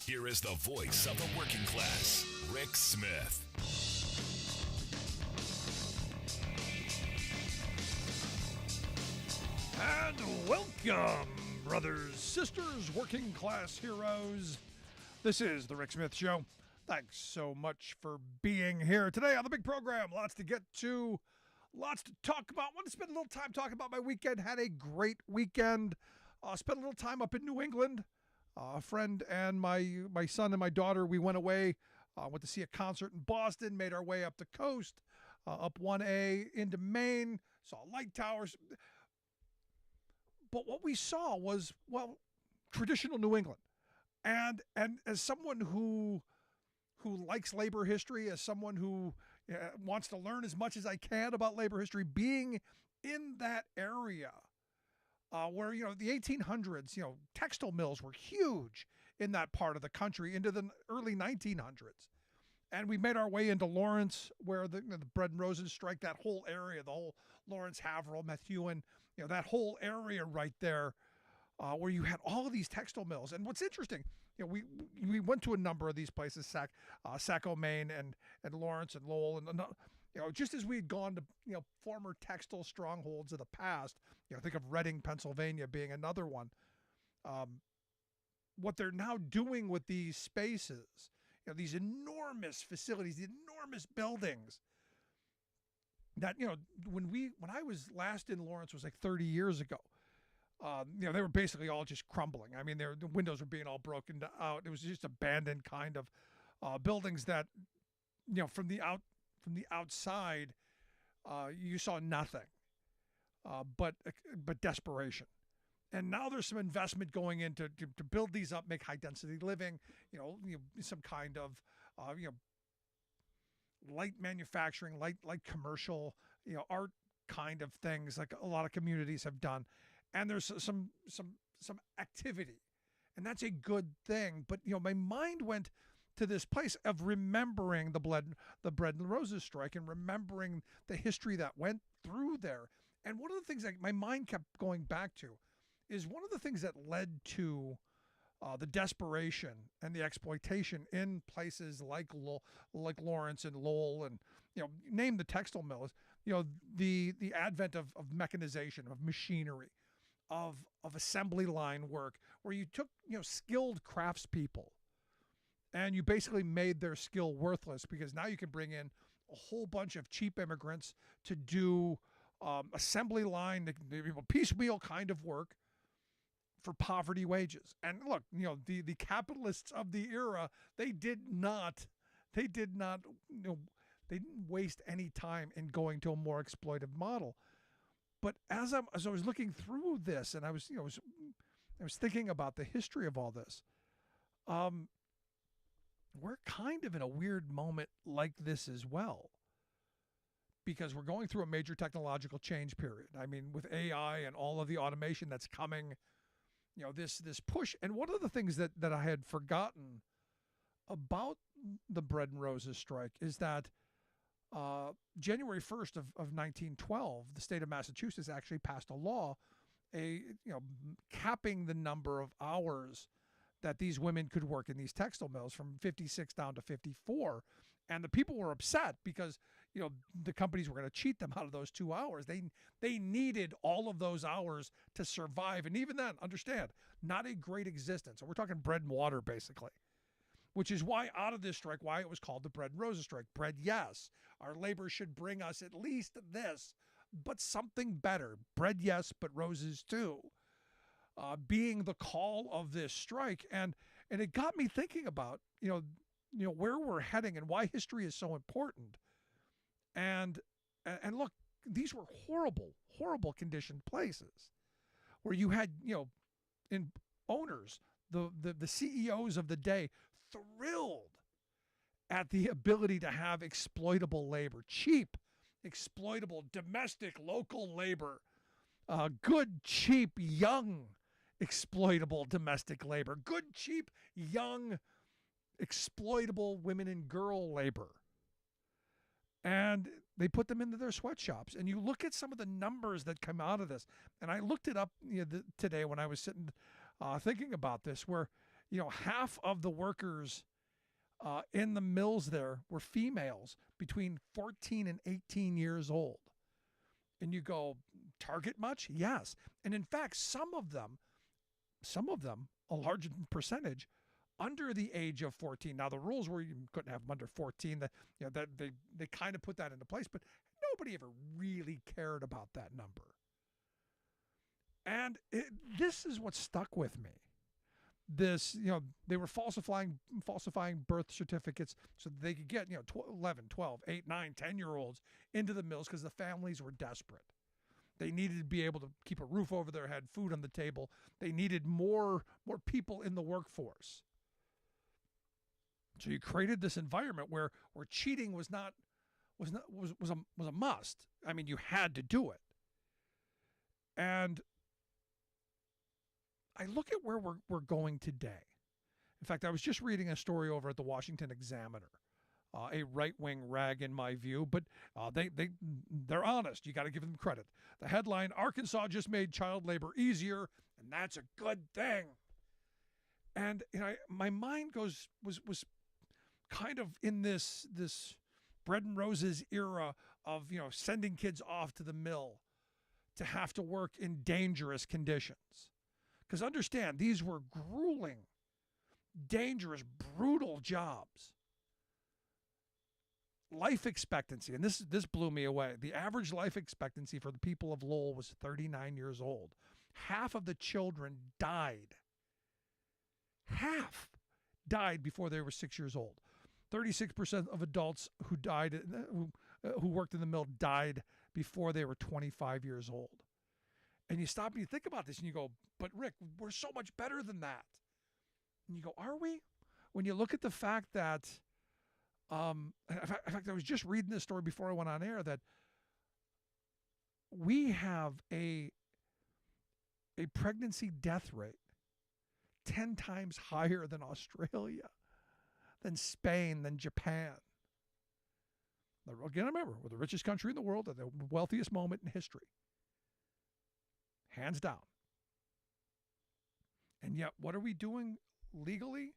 Here is the voice of the working class, Rick Smith. And welcome, brothers, sisters, working class heroes. This is the Rick Smith Show. Thanks so much for being here today on the big program. Lots to get to, lots to talk about. I want to spend a little time talking about my weekend. Had a great weekend. Spent a little time up in New England. A friend and my son and my daughter, we went away, went to see a concert in Boston, made our way up the coast, up 1A into Maine, saw light towers. But what we saw was, well, traditional New England. And as someone who likes labor history, as someone who wants to learn as much as I can about labor history, being in that area, where, the 1800s, textile mills were huge in that part of the country into the early 1900s. And we made our way into Lawrence, where the Bread and Roses strike, that whole area, the whole Lawrence, Haverhill, Methuen, that whole area right there, where you had all of these textile mills. And what's interesting, we went to a number of these places, Saco, Maine, and Lawrence and Lowell, and just as we had gone to former textile strongholds of the past, think of Reading, Pennsylvania being another one. What they're now doing with these spaces, these enormous facilities, the enormous buildings that, when I was last in Lawrence was like 30 years ago. They were basically all just crumbling. I mean, the windows were being all broken out. It was just abandoned kind of buildings that, from the outside, you saw nothing but desperation. And now there's some investment going into to build these up, make high density living, some kind of light manufacturing, light commercial, art kind of things like a lot of communities have done. And there's some activity, and that's a good thing. But my mind went to this place of remembering the Bread and Roses strike and remembering the history that went through there. And one of the things that my mind kept going back to is one of the things that led to the desperation and the exploitation in places like Lawrence and Lowell, and name the textile mills. The advent of mechanization, of machinery, of assembly line work, where you took skilled craftspeople and you basically made their skill worthless, because now you can bring in a whole bunch of cheap immigrants to do assembly line, piecemeal kind of work for poverty wages. And look, the capitalists of the era, they didn't waste any time in going to a more exploitive model. But as I was looking through this, and I was thinking about the history of all this, we're kind of in a weird moment like this as well, because we're going through a major technological change period. I mean, with AI and all of the automation that's coming, this push. And one of the things that I had forgotten about the Bread and Roses strike is that January 1st of 1912, the state of Massachusetts actually passed a law, capping the number of hours that these women could work in these textile mills from 56 down to 54. And the people were upset because, the companies were going to cheat them out of those 2 hours. They needed all of those hours to survive. And even then, understand, not a great existence. So we're talking bread and water, basically. Which is why out of this strike, why it was called the Bread and Roses strike. Bread, yes. Our labor should bring us at least this, but something better. Bread, yes, but roses too. Being the call of this strike. And it got me thinking about, where we're heading and why history is so important. And look, these were horrible, horrible conditioned places where you had, in owners, the CEOs of the day thrilled at the ability to have exploitable labor, cheap, exploitable, domestic, local labor, good, cheap, young, exploitable domestic labor, good, cheap, young, exploitable women and girl labor. And they put them into their sweatshops. And you look at some of the numbers that come out of this. And I looked it up today when I was sitting thinking about this, where, half of the workers in the mills there were females between 14 and 18 years old. And you go, Target much? Yes. And in fact, some of them, a large percentage, under the age of 14. Now the rules were you couldn't have them under 14. That they kind of put that into place, but nobody ever really cared about that number. And this is what stuck with me. This, they were falsifying birth certificates so that they could get, 11, 12, 8, 9, 10-year-olds into the mills because the families were desperate. They needed to be able to keep a roof over their head, food on the table. They needed more people in the workforce. So you created this environment where cheating was a must. I mean, you had to do it. And I look at where we're going today. In fact, I was just reading a story over at the Washington Examiner, a right-wing rag in my view, but they're honest. You got to give them credit. The headline: Arkansas just made child labor easier, and that's a good thing. And my mind was kind of in this bread and roses era of sending kids off to the mill to have to work in dangerous conditions. Because understand, these were grueling, dangerous, brutal jobs. Life expectancy, and this blew me away. The average life expectancy for the people of Lowell was 39 years old. Half of the children died. Half died before they were 6 years old. 36% of adults who died, who worked in the mill, died before they were 25 years old. And you stop and you think about this and you go, but Rick, we're so much better than that. And you go, are we? When you look at the fact that, in fact, I was just reading this story before I went on air, that we have a pregnancy death rate 10 times higher than Australia, than Spain, than Japan. Again, remember, we're the richest country in the world at the wealthiest moment in history. Hands down. And yet, what are we doing legally?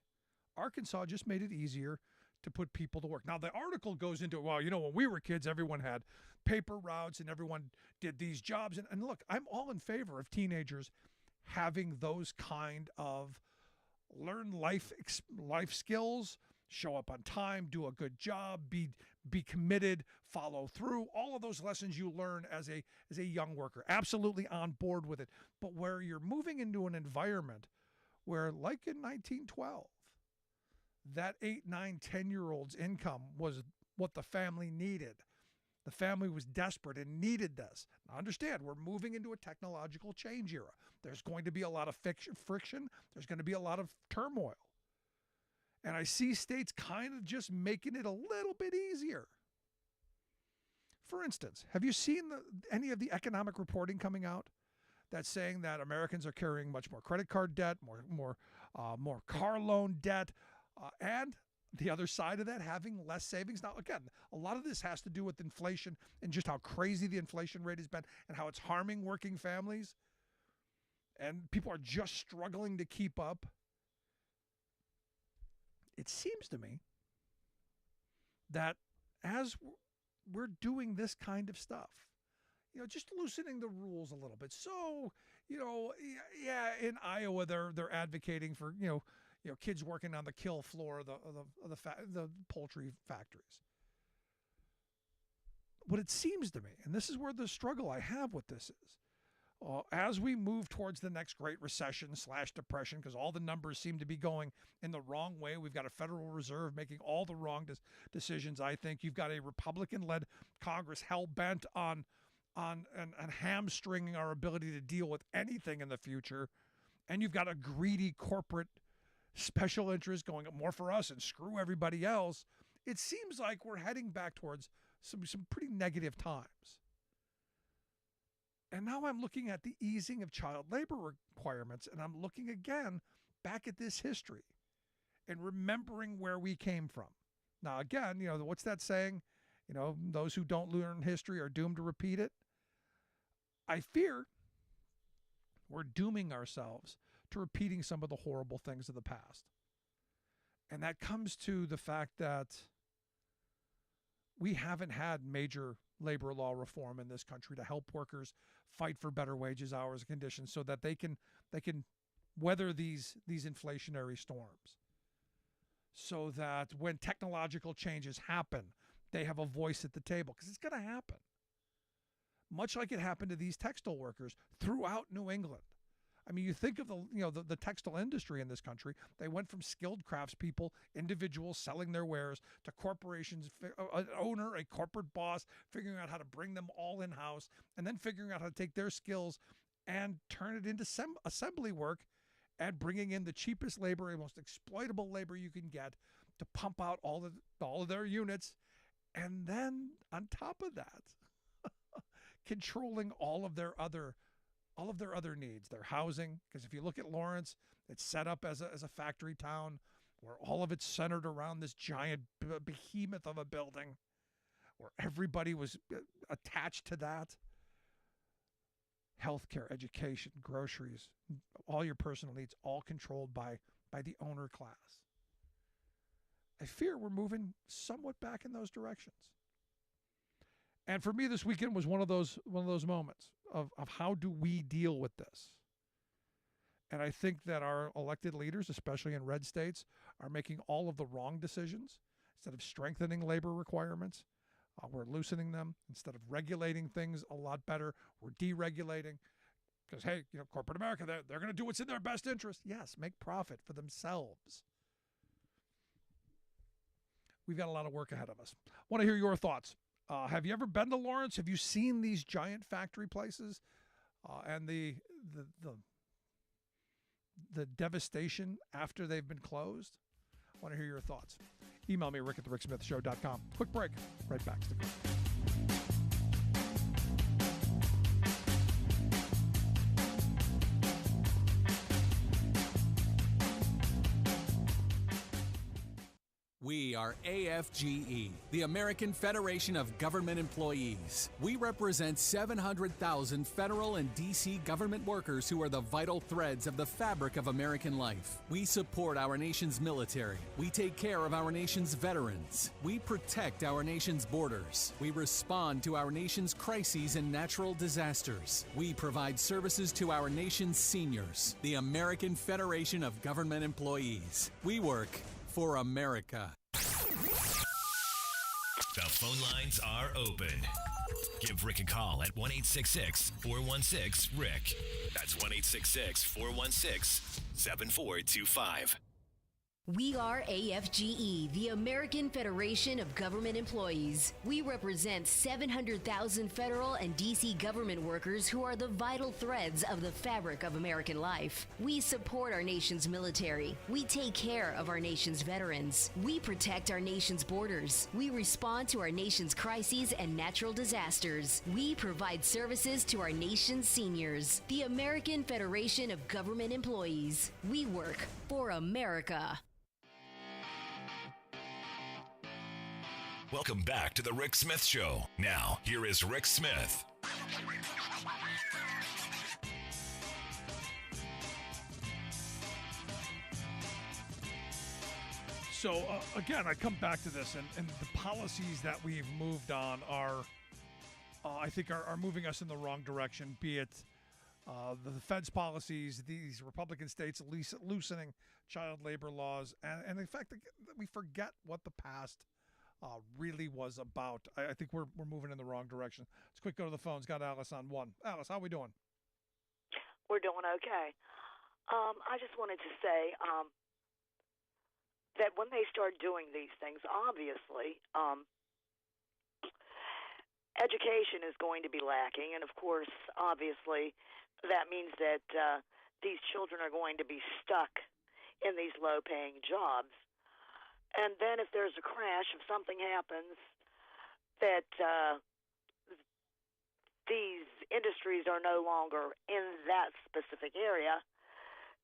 Arkansas just made it easier to put people to work. Now, the article goes into, well, when we were kids, everyone had paper routes and everyone did these jobs. And look, I'm all in favor of teenagers having those kind of learn life skills, show up on time, do a good job, be committed, follow through, all of those lessons you learn as a young worker. Absolutely on board with it. But where you're moving into an environment where, like in 1912, that 8, 9, 10-year-old's income was what the family needed. The family was desperate and needed this. Now understand, we're moving into a technological change era. There's going to be a lot of friction. There's going to be a lot of turmoil. And I see states kind of just making it a little bit easier. For instance, have you seen any of the economic reporting coming out that's saying that Americans are carrying much more credit card debt, more car loan debt, and the other side of that, having less savings? Now, again, a lot of this has to do with inflation and just how crazy the inflation rate has been and how it's harming working families. And people are just struggling to keep up. It seems to me that as we're doing this kind of stuff, just loosening the rules a little bit. So, yeah, in Iowa they're advocating for kids working on the kill floor of the poultry factories. What it seems to me, and this is where the struggle I have with this is, as we move towards the next great recession / depression, because all the numbers seem to be going in the wrong way. We've got a Federal Reserve making all the wrong decisions, I think. You've got a Republican-led Congress hell-bent on hamstringing our ability to deal with anything in the future. And you've got a greedy corporate special interest going up more for us and screw everybody else. It seems like we're heading back towards some pretty negative times. And now I'm looking at the easing of child labor requirements, and I'm looking again back at this history and remembering where we came from. Now, again, what's that saying? Those who don't learn history are doomed to repeat it. I fear we're dooming ourselves to to repeating some of the horrible things of the past. And that comes to the fact that we haven't had major labor law reform in this country to help workers fight for better wages, hours, and conditions so that they can weather these inflationary storms. So that when technological changes happen, they have a voice at the table, because it's going to happen. Much like it happened to these textile workers throughout New England. I mean, you think of the textile industry in this country. They went from skilled craftspeople, individuals selling their wares, to corporations, an owner, a corporate boss, figuring out how to bring them all in-house, and then figuring out how to take their skills and turn it into assembly work, and bringing in the cheapest labor and most exploitable labor you can get to pump out all of their units. And then on top of that, controlling all of their other needs, their housing. Because if you look at Lawrence, it's set up as a factory town where all of it's centered around this giant behemoth of a building where everybody was attached to that. Healthcare, education, groceries, all your personal needs, all controlled by the owner class. I fear we're moving somewhat back in those directions. And for me, this weekend was one of those moments of how do we deal with this? And I think that our elected leaders, especially in red states, are making all of the wrong decisions. Instead of strengthening labor requirements, we're loosening them. Instead of regulating things a lot better, we're deregulating. Because, hey, corporate America, they're going to do what's in their best interest. Yes, make profit for themselves. We've got a lot of work ahead of us. Want to hear your thoughts. Have you ever been to Lawrence? Have you seen these giant factory places and the devastation after they've been closed? I want to hear your thoughts. Email me, rick@thericksmithshow.com. Quick break. Right back. Stick around. We are AFGE, the American Federation of Government Employees. We represent 700,000 federal and D.C. government workers who are the vital threads of the fabric of American life. We support our nation's military. We take care of our nation's veterans. We protect our nation's borders. We respond to our nation's crises and natural disasters. We provide services to our nation's seniors. The American Federation of Government Employees. We work for America. The phone lines are open. Give Rick a call at 1-866-416-RICK. That's 1-866-416-7425. We are AFGE, the American Federation of Government Employees. We represent 700,000 federal and D.C. government workers who are the vital threads of the fabric of American life. We support our nation's military. We take care of our nation's veterans. We protect our nation's borders. We respond to our nation's crises and natural disasters. We provide services to our nation's seniors. The American Federation of Government Employees. We work for America. Welcome back to the Rick Smith Show. Now, here is Rick Smith. So, again, I come back to this, and the policies that we've moved on are, I think, are moving us in the wrong direction, be it the Fed's policies, these Republican states loosening child labor laws, and in fact, we forget what the past really was about. I think we're moving in the wrong direction. Let's quick go to the phones. Got Alice on one. Alice, how we doing? We're doing okay. I just wanted to say that when they start doing these things, obviously, education is going to be lacking, and of course, obviously, that means that these children are going to be stuck in these low-paying jobs. And then if there's a crash, if something happens that these industries are no longer in that specific area,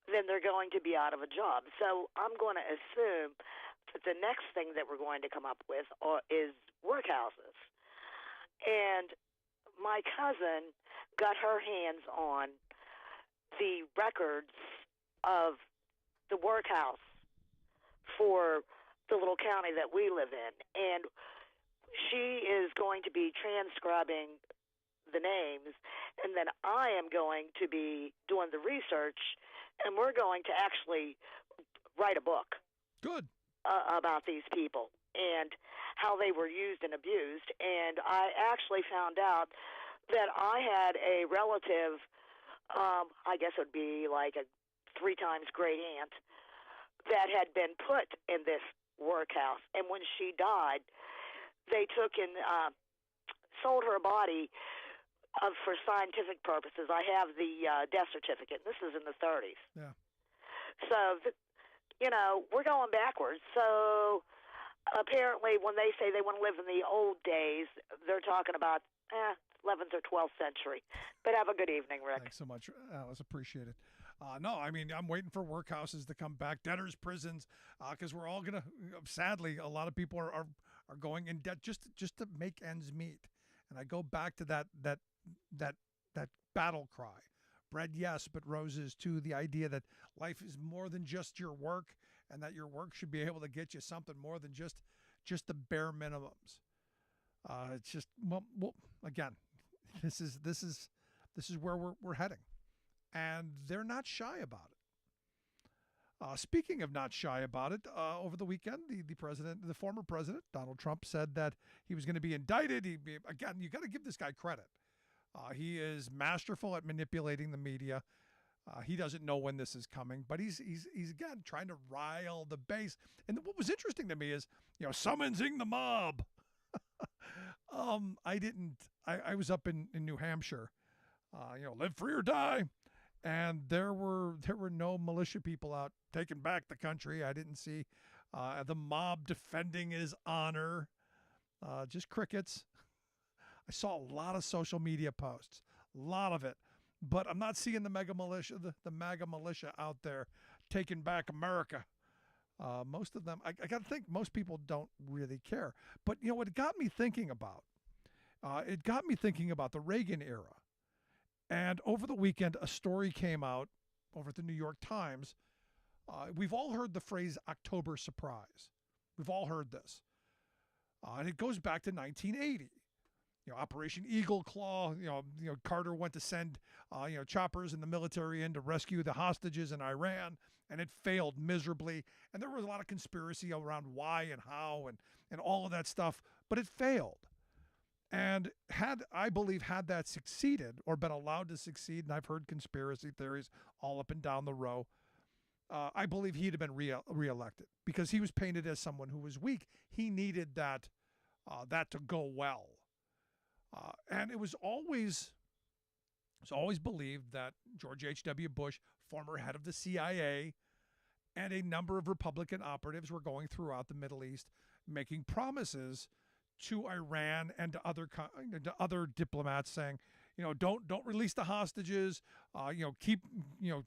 then they're going to be out of a job. So I'm going to assume that the next thing that we're going to come up with is workhouses. And my cousin got her hands on the records of the workhouse for the little county that we live in, and she is going to be transcribing the names, and then I am going to be doing the research, and we're going to actually write a book. Good. About these people and how they were used and abused. And I actually found out that I had a relative, I guess it would be like a 3 times great aunt, that had been put in this workhouse. And when she died, they took and sold her body for scientific purposes. I have the death certificate. This is in the 30s. Yeah. So, we're going backwards. So apparently when they say they want to live in the old days, they're talking about 11th or 12th century. But have a good evening, Rick. Thanks so much, Alice. Appreciate it. No, I mean, I'm waiting for workhouses to come back, debtors' prisons, because we're all going to, sadly, a lot of people are going in debt just to make ends meet. And I go back to that battle cry. Bread, yes, but roses too. The idea that life is more than just your work, and that your work should be able to get you something more than just the bare minimums. It's just well, again, this is where we're heading, and they're not shy about it. Speaking of not shy about it, over the weekend, the former president Donald Trump said that he was going to be indicted. Again, you got to give this guy credit. He is masterful at manipulating the media. He doesn't know when this is coming, but he's again trying to rile the base. And what was interesting to me is, summonsing the mob. I was up in New Hampshire, live free or die. And there were no militia people out taking back the country. I didn't see the mob defending his honor. Just crickets. I saw a lot of social media posts, a lot of it, but I'm not seeing the mega militia, the MAGA militia out there taking back America. Most of them, I got to think, most people don't really care. But what it got me thinking about? It got me thinking about the Reagan era. And over the weekend, a story came out over at the New York Times. We've all heard the phrase October surprise. We've all heard this. And it goes back to 1980. Operation Eagle Claw. Carter went to send, choppers and the military in to rescue the hostages in Iran, and it failed miserably. And there was a lot of conspiracy around why and how and all of that stuff, but it failed. And had that succeeded or been allowed to succeed, and I've heard conspiracy theories all up and down the row, I believe he'd have been reelected because he was painted as someone who was weak. He needed that to go well. And it was always believed that George H.W. Bush, former head of the CIA, and a number of Republican operatives were going throughout the Middle East making promises to Iran and to other diplomats saying, don't release the hostages,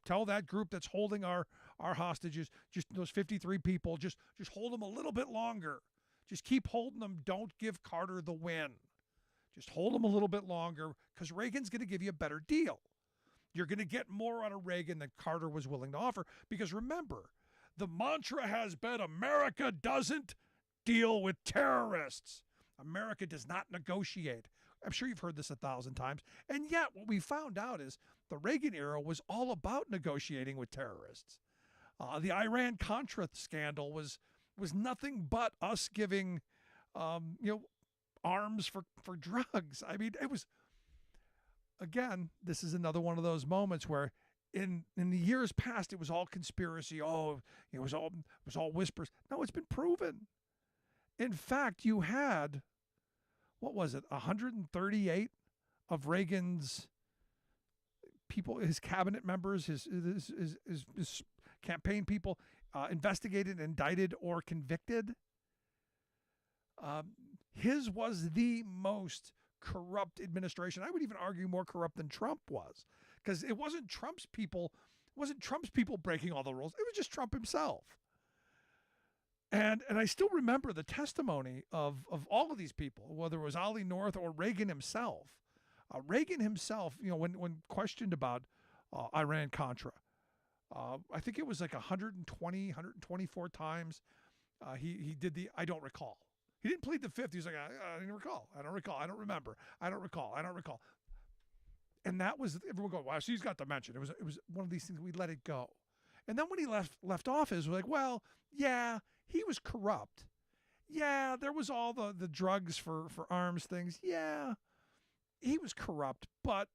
tell that group that's holding our hostages, just those 53 people, just hold them a little bit longer. Just keep holding them. Don't give Carter the win. Just hold them a little bit longer because Reagan's going to give you a better deal. You're going to get more out of Reagan than Carter was willing to offer. Because remember, the mantra has been America doesn't deal with terrorists. America does not negotiate. I'm sure you've heard this 1,000 times. And yet what we found out is the Reagan era was all about negotiating with terrorists. The Iran-Contra scandal was nothing but us giving, arms for drugs. I mean, it was, again, this is another one of those moments where in the years past, it was all conspiracy. Oh, it was all whispers. No, it's been proven. In fact, you had, 138 of Reagan's people, his cabinet members, his campaign people, investigated, indicted, or convicted. His was the most corrupt administration. I would even argue more corrupt than Trump was, because it wasn't Trump's people breaking all the rules. It was just Trump himself. And I still remember the testimony of all of these people, whether it was Ollie North or Reagan himself. Reagan himself, when questioned about Iran-Contra, I think it was like 120, 124 times. He did the I don't recall. He didn't plead the fifth. He was like, I didn't recall. I don't recall. I don't remember. I don't recall. I don't recall. And that was everyone going, wow, she's got dementia. It was one of these things we let it go. And then when he left office, we're like, well, yeah, he was corrupt. Yeah, there was all the drugs for arms things. Yeah, he was corrupt, but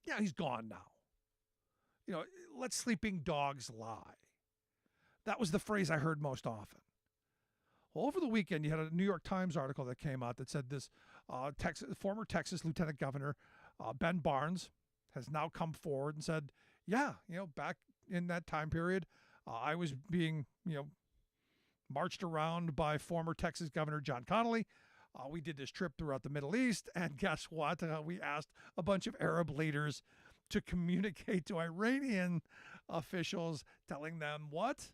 yeah, he's gone now. Let sleeping dogs lie. That was the phrase I heard most often. Well, over the weekend, you had a New York Times article that came out that said this former Texas Lieutenant Governor Ben Barnes has now come forward and said, yeah, back in that time period, I was being, marched around by former Texas Governor John Connally. We did this trip throughout the Middle East, and guess what? We asked a bunch of Arab leaders to communicate to Iranian officials, telling them what?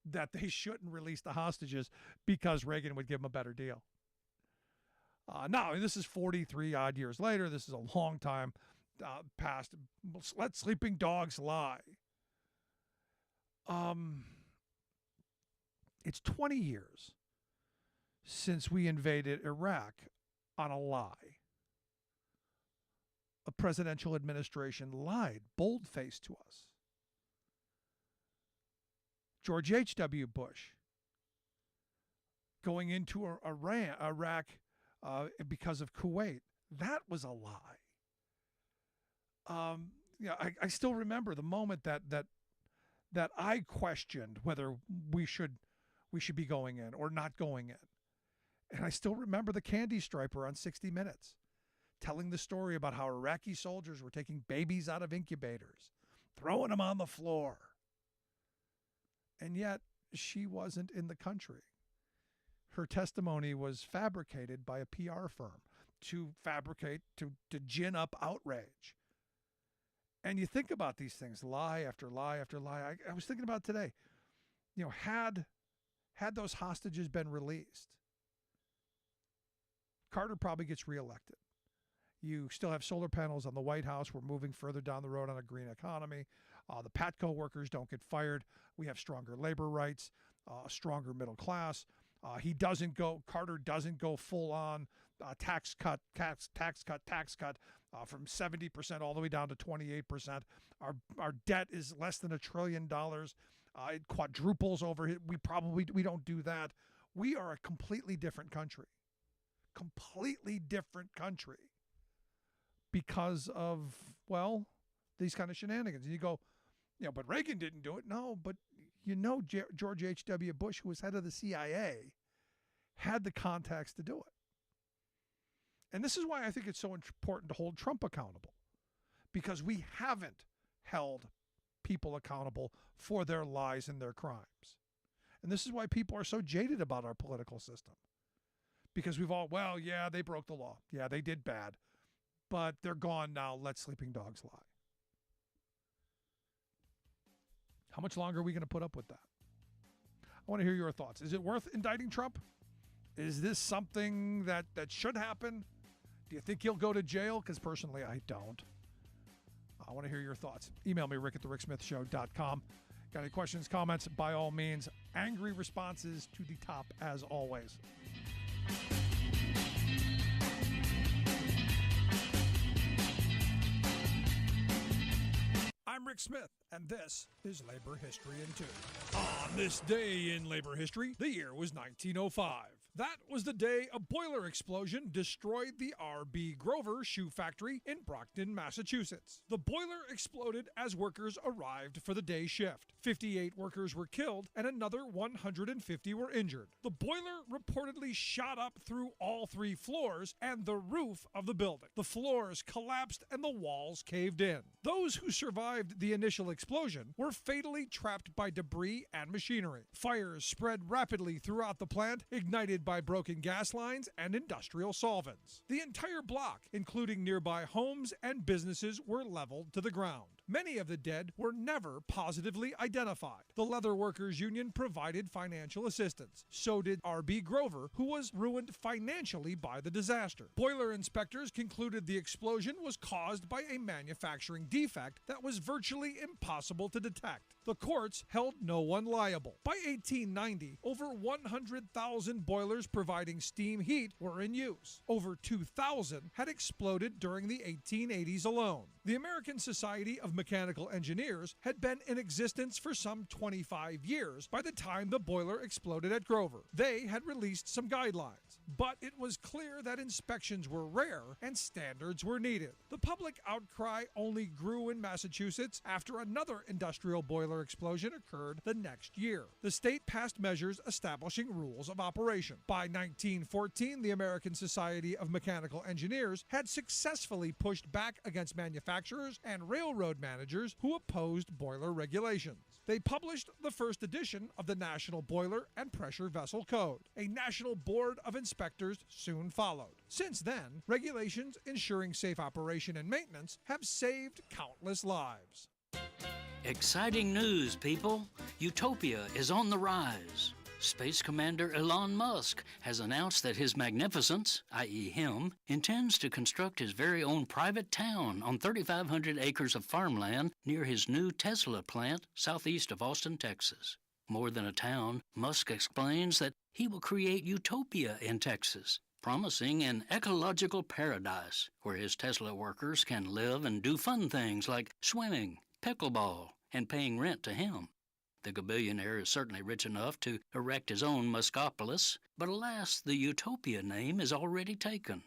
That they shouldn't release the hostages because Reagan would give them a better deal. Now, this is 43 odd years later. This is a long time past. Let sleeping dogs lie. It's 20 years since we invaded Iraq on a lie. A presidential administration lied, bold-faced to us. George H.W. Bush going into Iraq because of Kuwait. That was a lie. I still remember the moment that I questioned whether we should be going in or not going in. And I still remember the candy striper on 60 Minutes telling the story about how Iraqi soldiers were taking babies out of incubators, throwing them on the floor. And yet she wasn't in the country. Her testimony was fabricated by a PR firm to gin up outrage. And you think about these things, lie after lie after lie. I was thinking about today, had those hostages been released, Carter probably gets reelected. You still have solar panels on the White House. We're moving further down the road on a green economy. The PATCO workers don't get fired. We have stronger labor rights, a stronger middle class. Carter doesn't go full on tax cut from 70% all the way down to 28%. Our debt is less than $1 trillion. It quadruples over. We don't do that. We are a completely different country. Completely different country because of, these kind of shenanigans. And you go, but Reagan didn't do it. No, but George H.W. Bush, who was head of the CIA, had the contacts to do it. And this is why I think it's so important to hold Trump accountable, because we haven't held people accountable for their lies and their crimes. And this is why people are so jaded about our political system, because we've all, they broke the law. Yeah, they did bad, but they're gone now. Let sleeping dogs lie. How much longer are we going to put up with that? I want to hear your thoughts. Is it worth indicting Trump? Is this something that should happen? Do you think he'll go to jail? Because personally, I don't. I want to hear your thoughts. Email me, rick@thericksmithshow.com. Got any questions, comments? By all means, angry responses to the top as always. I'm Rick Smith, and this is Labor History in 2. On this day in labor history, the year was 1905. That was the day a boiler explosion destroyed the R.B. Grover shoe factory in Brockton, Massachusetts. The boiler exploded as workers arrived for the day shift. 58 workers were killed and another 150 were injured. The boiler reportedly shot up through all 3 floors and the roof of the building. The floors collapsed and the walls caved in. Those who survived the initial explosion were fatally trapped by debris and machinery. Fires spread rapidly throughout the plant, ignited by broken gas lines and industrial solvents. The entire block, including nearby homes and businesses, were leveled to the ground. Many of the dead were never positively identified. The Leather Workers Union provided financial assistance. So did R.B. Grover, who was ruined financially by the disaster. Boiler inspectors concluded the explosion was caused by a manufacturing defect that was virtually impossible to detect. The courts held no one liable. By 1890, over 100,000 boilers providing steam heat were in use. Over 2,000 had exploded during the 1880s alone. The American Society of Mechanical Engineers had been in existence for some 25 years by the time the boiler exploded at Grover. They had released some guidelines, but it was clear that inspections were rare and standards were needed. The public outcry only grew in Massachusetts after another industrial boiler explosion occurred the next year. The state passed measures establishing rules of operation. By 1914, the American Society of Mechanical Engineers had successfully pushed back against manufacturers and railroad managers who opposed boiler regulations. They published the first edition of the National Boiler and Pressure Vessel Code. A national board of inspectors soon followed. Since then, regulations ensuring safe operation and maintenance have saved countless lives. Exciting news, people. Utopia is on the rise. Space Commander Elon Musk has announced that His Magnificence, i.e. him, intends to construct his very own private town on 3,500 acres of farmland near his new Tesla plant southeast of Austin, Texas. More than a town, Musk explains that he will create utopia in Texas, promising an ecological paradise where his Tesla workers can live and do fun things like swimming, pickleball, and paying rent to him. The gabillionaire is certainly rich enough to erect his own Muskopolis, but alas, the Utopia name is already taken.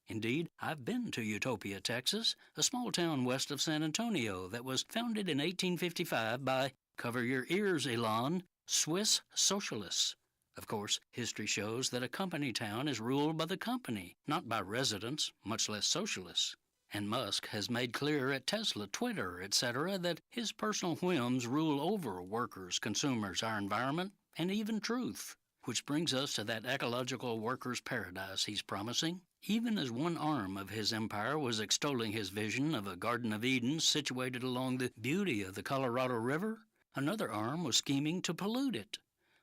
Indeed, I've been to Utopia, Texas, a small town west of San Antonio that was founded in 1855 by, cover your ears, Elon, Swiss socialists. Of course, history shows that a company town is ruled by the company, not by residents, much less socialists. And Musk has made clear at Tesla, Twitter, etc., that his personal whims rule over workers, consumers, our environment, and even truth. Which brings us to that ecological workers' paradise he's promising. Even as one arm of his empire was extolling his vision of a Garden of Eden situated along the beauty of the Colorado River, another arm was scheming to pollute it.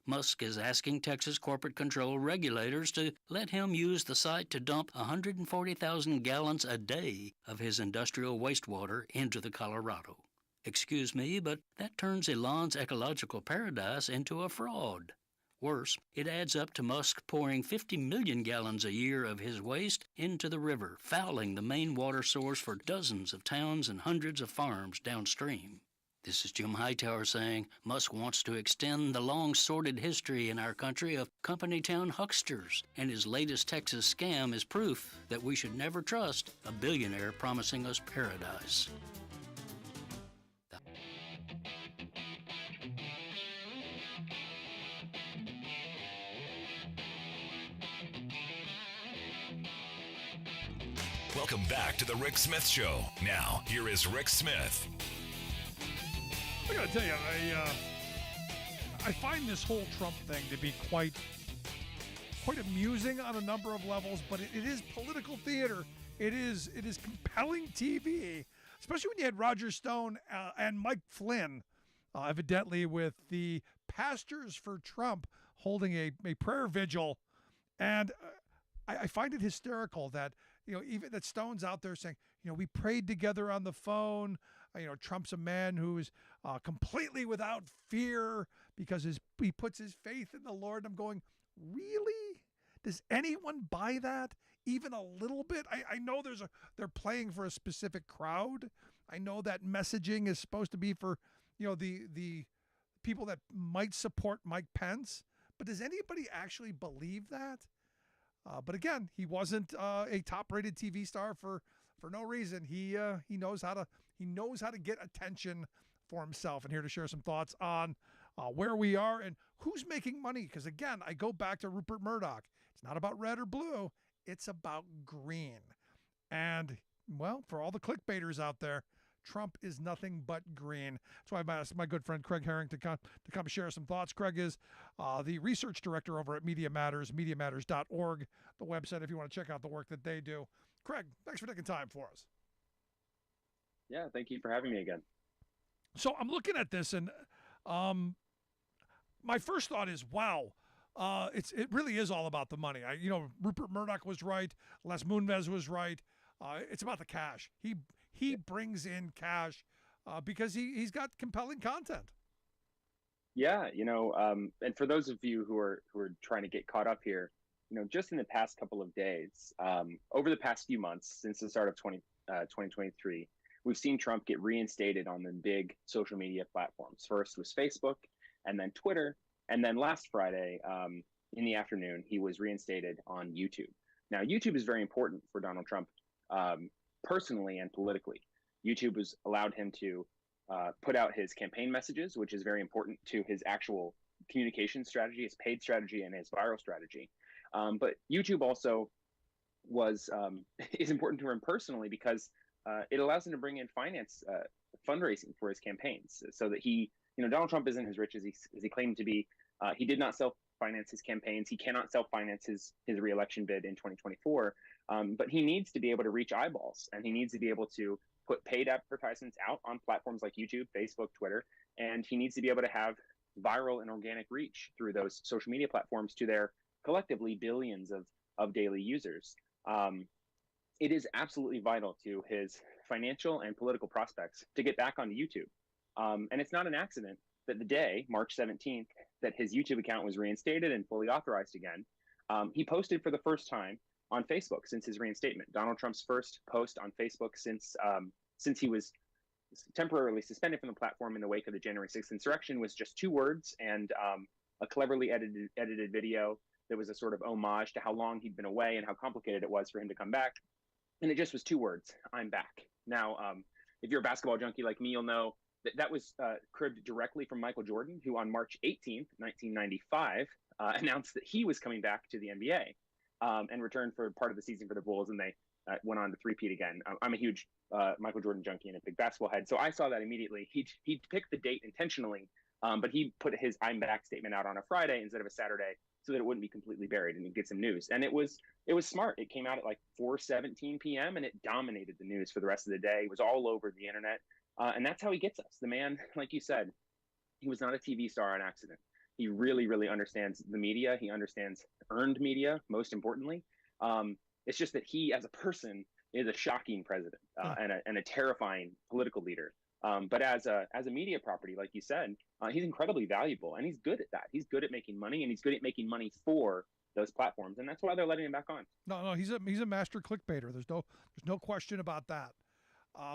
Musk is asking Texas corporate control regulators to let him use the site to dump 140,000 gallons a day of his industrial wastewater into the Colorado. Excuse me, but that turns Elon's ecological paradise into a fraud. Worse, it adds up to Musk pouring 50 million gallons a year of his waste into the river, fouling the main water source for dozens of towns and hundreds of farms downstream. This is Jim Hightower saying Musk wants to extend the long sordid history in our country of company town hucksters, and his latest Texas scam is proof that we should never trust a billionaire promising us paradise. Welcome back to the Rick Smith Show. Now, here is Rick Smith. I gotta tell you, I find this whole Trump thing to be quite amusing on a number of levels, but it is political theater. It is compelling TV, especially when you had Roger Stone and Mike Flynn, evidently with the Pastors for Trump holding a prayer vigil, and I find it hysterical that even that Stone's out there saying we prayed together on the phone. Trump's a man who is completely without fear because he puts his faith in the Lord. I'm going, really? Does anyone buy that even a little bit? I know they're playing for a specific crowd. I know that messaging is supposed to be for the people that might support Mike Pence. But does anybody actually believe that? But again, he wasn't a top-rated TV star for no reason. He knows how to get attention for himself. And here to share some thoughts on where we are and who's making money. Because again, I go back to Rupert Murdoch. It's not about red or blue. It's about green. And well, for all the clickbaiters out there, Trump is nothing but green. That's why I asked my good friend Craig Herring to come share some thoughts. Craig is the research director over at Media Matters, MediaMatters.org, the website if you want to check out the work that they do. Craig, thanks for taking time for us. Yeah, thank you for having me again. So I'm looking at this, and my first thought is, wow, it really is all about the money. Rupert Murdoch was right, Les Moonves was right. It's about the cash. He brings in cash because he's got compelling content. Yeah, and for those of you who are trying to get caught up here, just in the past couple of days, over the past few months since the start of 2023, we've seen Trump get reinstated on the big social media platforms. First was Facebook, and then Twitter, and then last Friday in the afternoon, he was reinstated on YouTube. Now, YouTube is very important for Donald Trump personally and politically. YouTube has allowed him to put out his campaign messages, which is very important to his actual communication strategy, his paid strategy, and his viral strategy. But YouTube also is important to him personally because it allows him to bring in fundraising for his campaigns, so that Donald Trump isn't as rich as he claimed to be. He did not self-finance his campaigns. He cannot self-finance his re-election bid in 2024. But he needs to be able to reach eyeballs, and he needs to be able to put paid advertisements out on platforms like YouTube, Facebook, Twitter, and he needs to be able to have viral and organic reach through those social media platforms to their collectively billions of daily users. It is absolutely vital to his financial and political prospects to get back onto YouTube. And it's not an accident that the day, March 17th, that his YouTube account was reinstated and fully authorized again, he posted for the first time on Facebook since his reinstatement. Donald Trump's first post on Facebook since he was temporarily suspended from the platform in the wake of the January 6th insurrection was just 2 words and a cleverly edited video that was a sort of homage to how long he'd been away and how complicated it was for him to come back. And it just was 2 words: "I'm back." Now, if you're a basketball junkie like me, you'll know that was cribbed directly from Michael Jordan, who on March 18th, 1995, announced that he was coming back to the NBA. And returned for part of the season for the Bulls, and they went on to three-peat again. I'm a huge Michael Jordan junkie and a big basketball head, so I saw that immediately. He picked the date intentionally, but he put his "I'm back" statement out on a Friday instead of a Saturday, so that it wouldn't be completely buried and get some news. And it was smart. It came out at like 4:17 p.m. and it dominated the news for the rest of the day. It was all over the internet, and that's how he gets us. The man, like you said, he was not a TV star on accident. He really, really understands the media. He understands earned media, most importantly. It's just that he, as a person, is a shocking president and a terrifying political leader. But as a media property, like you said, he's incredibly valuable, and he's good at that. He's good at making money, and he's good at making money for those platforms, and that's why they're letting him back on. No, he's a master clickbaiter. There's no question about that.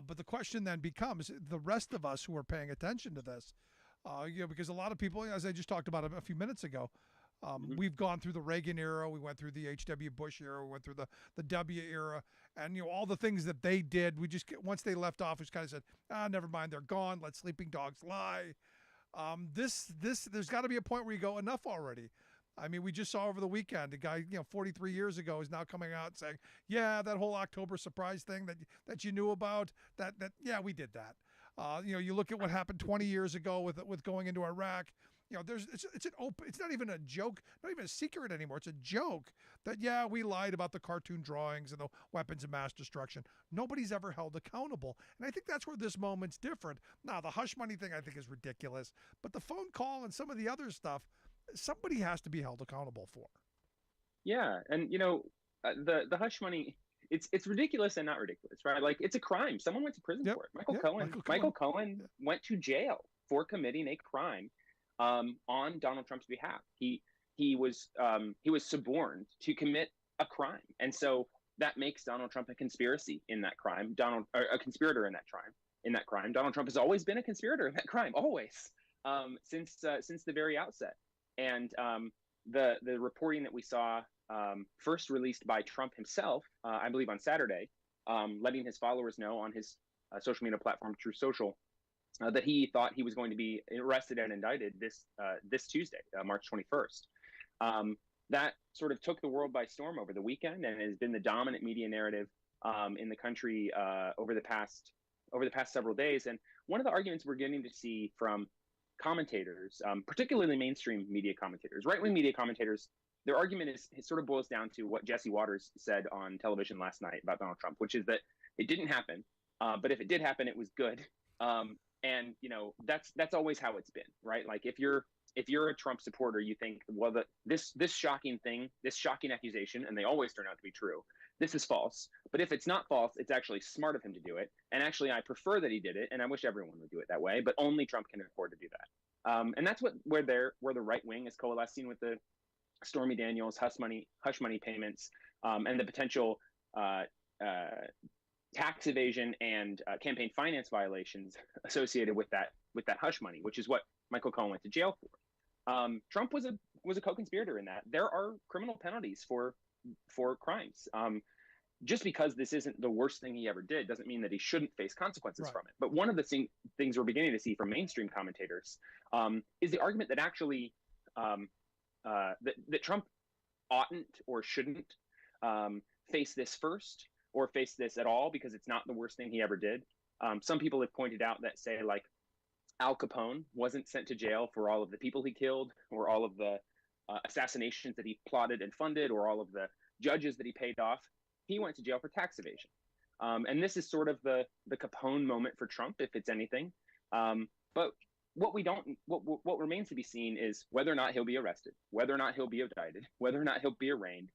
But the question then becomes the rest of us who are paying attention to this. Because a lot of people, as I just talked about a few minutes ago, we've gone through the Reagan era, we went through the H.W. Bush era, we went through the W era, and all the things that they did, we just once they left office, kind of said, never mind, they're gone. Let sleeping dogs lie. There's got to be a point where you go, enough already. I mean, we just saw over the weekend a guy, 43 years ago is now coming out and saying, yeah, that whole October surprise thing that you knew about, that yeah, we did that. You look at what happened 20 years ago with going into Iraq. It's not even a joke, not even a secret anymore. It's a joke that, yeah, we lied about the cartoon drawings and the weapons of mass destruction. Nobody's ever held accountable. And I think that's where this moment's different. Now, the hush money thing I think is ridiculous, but the phone call and some of the other stuff, somebody has to be held accountable for. Yeah. And, the hush money, it's ridiculous and not ridiculous, right? Like, it's a crime. Someone went to prison for it. Michael Cohen went to jail for committing a crime on Donald Trump's behalf. He was suborned to commit a crime, and so that makes Donald Trump a conspiracy in that crime. A conspirator in that crime. Donald Trump has always been a conspirator in that crime, always, since the very outset. And the reporting that we saw, first released by Trump himself, I believe on Saturday, letting his followers know on his social media platform, Truth Social, that he thought he was going to be arrested and indicted this Tuesday, March 21st. That sort of took the world by storm over the weekend and has been the dominant media narrative in the country over the past several days. And one of the arguments we're getting to see from commentators, particularly mainstream media commentators, right-wing media commentators, their argument it sort of boils down to what Jesse Waters said on television last night about Donald Trump, which is that it didn't happen, but if it did happen, it was good. And that's always how it's been, right? Like if you're a Trump supporter, you think, well, this shocking thing, this shocking accusation, and they always turn out to be true, this is false. But if it's not false, it's actually smart of him to do it. And actually, I prefer that he did it, and I wish everyone would do it that way. But only Trump can afford to do that. And that's where the right wing is coalescing with the Stormy Daniels hush money payments, and the potential tax evasion and campaign finance violations associated with that hush money, which is what Michael Cohen went to jail for. Trump was a co-conspirator in that. There are criminal penalties for crimes. Just because this isn't the worst thing he ever did doesn't mean that he shouldn't face consequences from it. But one of the things we're beginning to see from mainstream commentators is the argument that actually that Trump oughtn't or shouldn't face this first, or face this at all, because it's not the worst thing he ever did. Some people have pointed out that, say, like Al Capone wasn't sent to jail for all of the people he killed, or all of the assassinations that he plotted and funded, or all of the judges that he paid off. He went to jail for tax evasion. And this is sort of the Capone moment for Trump, if it's anything. But what remains to be seen is whether or not he'll be arrested, whether or not he'll be indicted, whether or not he'll be arraigned,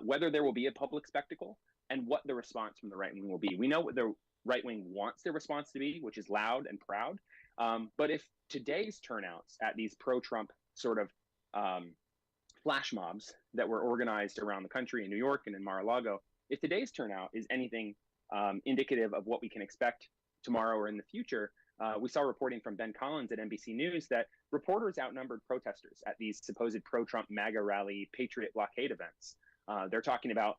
whether there will be a public spectacle, and what the response from the right wing will be. We know what the right wing wants their response to be, which is loud and proud. But if today's turnouts at these pro-Trump sort of flash mobs that were organized around the country in New York and in Mar-a-Lago, if today's turnout is anything indicative of what we can expect tomorrow or in the future, we saw reporting from Ben Collins at NBC News that reporters outnumbered protesters at these supposed pro-Trump MAGA rally Patriot blockade events. They're talking about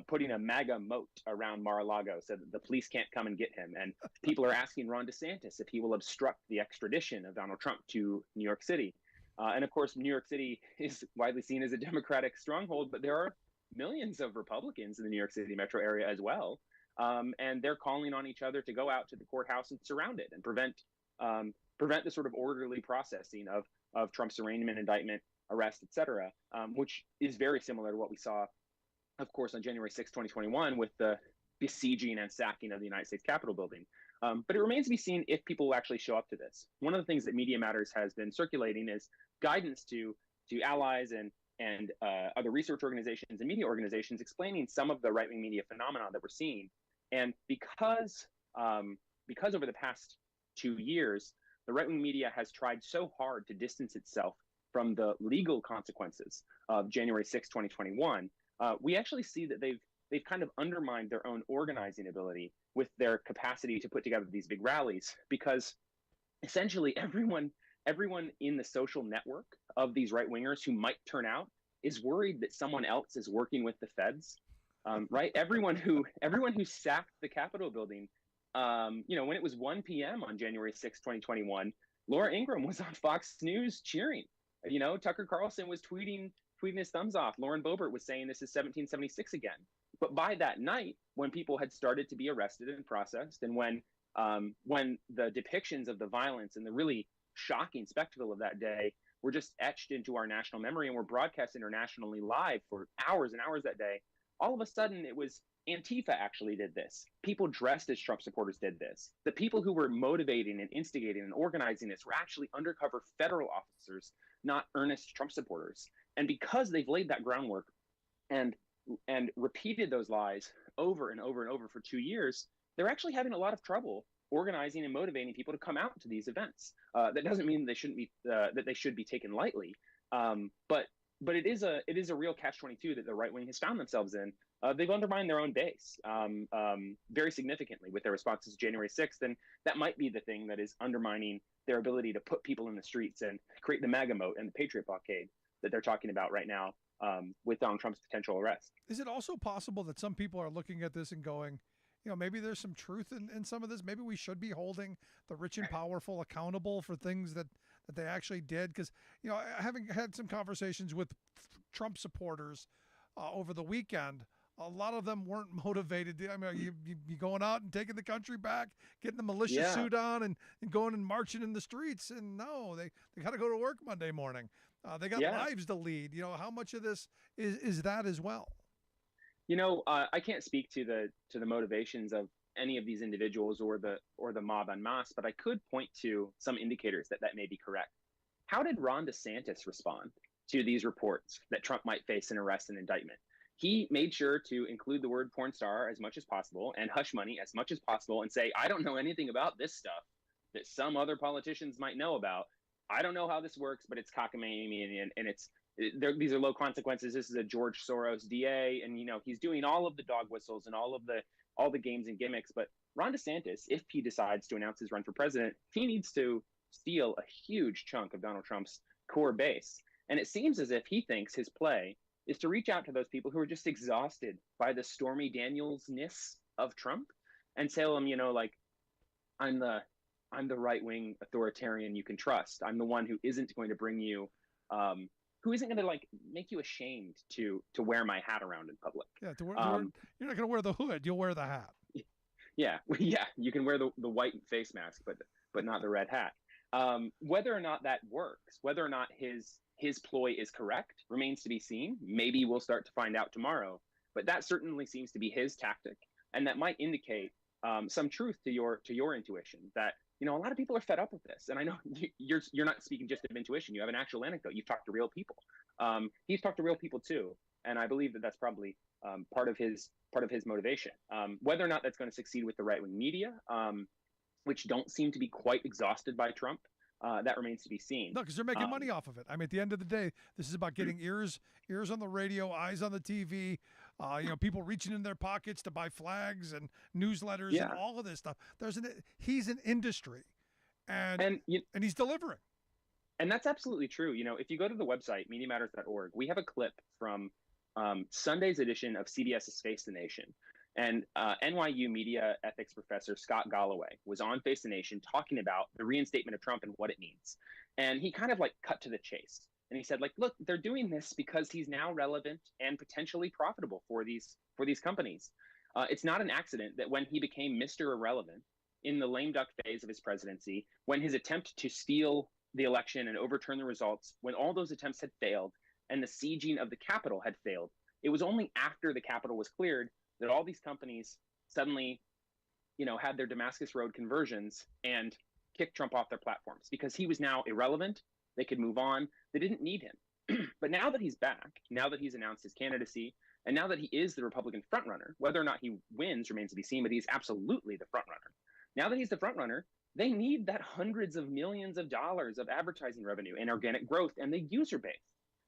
putting a MAGA moat around Mar-a-Lago so that the police can't come and get him. And people are asking Ron DeSantis if he will obstruct the extradition of Donald Trump to New York City. And of course, New York City is widely seen as a Democratic stronghold, but there are millions of Republicans in the New York City metro area as well. And they're calling on each other to go out to the courthouse and surround it and prevent the sort of orderly processing of Trump's arraignment, indictment, arrest, et cetera, which is very similar to what we saw, of course, on January 6, 2021, with the besieging and sacking of the United States Capitol building. But it remains to be seen if people will actually show up to this. One of the things that Media Matters has been circulating is guidance to allies and other research organizations and media organizations explaining some of the right-wing media phenomena that we're seeing. And because over the past 2 years, the right-wing media has tried so hard to distance itself from the legal consequences of January 6, 2021, we actually see that they've kind of undermined their own organizing ability with their capacity to put together these big rallies, because essentially everyone in the social network of these right-wingers who might turn out is worried that someone else is working with the feds, right? Everyone who sacked the Capitol building, when it was 1 p.m. on January 6, 2021, Laura Ingraham was on Fox News cheering. Tucker Carlson was tweeting his thumbs off. Lauren Boebert was saying this is 1776 again. But by that night, when people had started to be arrested and processed, and when the depictions of the violence and the really shocking spectacle of that day were just etched into our national memory and were broadcast internationally live for hours and hours that day, all of a sudden it was Antifa actually did this. People dressed as Trump supporters did this. The people who were motivating and instigating and organizing this were actually undercover federal officers, not earnest Trump supporters. And because they've laid that groundwork and repeated those lies over and over and over for 2 years, they're actually having a lot of trouble organizing and motivating people to come out to these events. That doesn't mean they shouldn't be that they should be taken lightly, but it is a real catch-22 that the right wing has found themselves in. They've undermined their own base very significantly with their responses to January 6th, and that might be the thing that is undermining their ability to put people in the streets and create the MAGA moat and the Patriot blockade that they're talking about right now with Donald Trump's potential arrest. Is it also possible that some people are looking at this and going, maybe there's some truth in some of this? Maybe we should be holding the rich and powerful accountable for things that they actually did? Because, having had some conversations with Trump supporters over the weekend, a lot of them weren't motivated. I mean, you going out and taking the country back, getting the militia suit on and going and marching in the streets. And no, they got to go to work Monday morning. They got lives to lead. How much of this is that as well? I can't speak to the motivations of any of these individuals or the mob en masse, but I could point to some indicators that may be correct. How did Ron DeSantis respond to these reports that Trump might face an arrest and indictment? He made sure to include the word porn star as much as possible and hush money as much as possible and say, I don't know anything about this stuff that some other politicians might know about. I don't know how this works, but it's cockamamie and these are low consequences. This is a George Soros DA, and he's doing all of the dog whistles and all the games and gimmicks. But Ron DeSantis, if he decides to announce his run for president, he needs to steal a huge chunk of Donald Trump's core base. And it seems as if he thinks his play is to reach out to those people who are just exhausted by the Stormy Daniels-ness of Trump and tell them, I'm the right-wing authoritarian you can trust. I'm the one who isn't going to bring you, who isn't going to make you ashamed to wear my hat around in public. Yeah, you're not going to wear the hood. You'll wear the hat. Yeah, you can wear the white face mask, but not the red hat. Whether or not that works, whether or not his ploy is correct, remains to be seen. Maybe we'll start to find out tomorrow. But that certainly seems to be his tactic, and that might indicate some truth to your intuition that a lot of people are fed up with this. And I know you're not speaking just of intuition. You have an actual anecdote. You've talked to real people. He's talked to real people too, and I believe that that's probably part of his motivation. Whether or not that's going to succeed with the right-wing media, which don't seem to be quite exhausted by Trump, that remains to be seen. No, because they're making money off of it. I mean, at the end of the day, this is about getting ears on the radio, eyes on the TV. People reaching in their pockets to buy flags and newsletters and all of this stuff. He's an industry, and he's delivering. And that's absolutely true. If you go to the website MediaMatters.org, we have a clip from Sunday's edition of CBS's Face the Nation. And NYU media ethics professor Scott Galloway was on Face the Nation talking about the reinstatement of Trump and what it means. And he kind of cut to the chase. And he said, look, they're doing this because he's now relevant and potentially profitable for these companies. It's not an accident that when he became Mr. Irrelevant in the lame duck phase of his presidency, when his attempt to steal the election and overturn the results, when all those attempts had failed and the sieging of the Capitol had failed, it was only after the Capitol was cleared that all these companies suddenly, had their Damascus Road conversions and kicked Trump off their platforms because he was now irrelevant. They could move on. They didn't need him. But now that he's back, now that he's announced his candidacy, and now that he is the Republican frontrunner, whether or not he wins remains to be seen, but he's absolutely the frontrunner. Now that he's the frontrunner, they need that hundreds of millions of dollars of advertising revenue and organic growth and the user base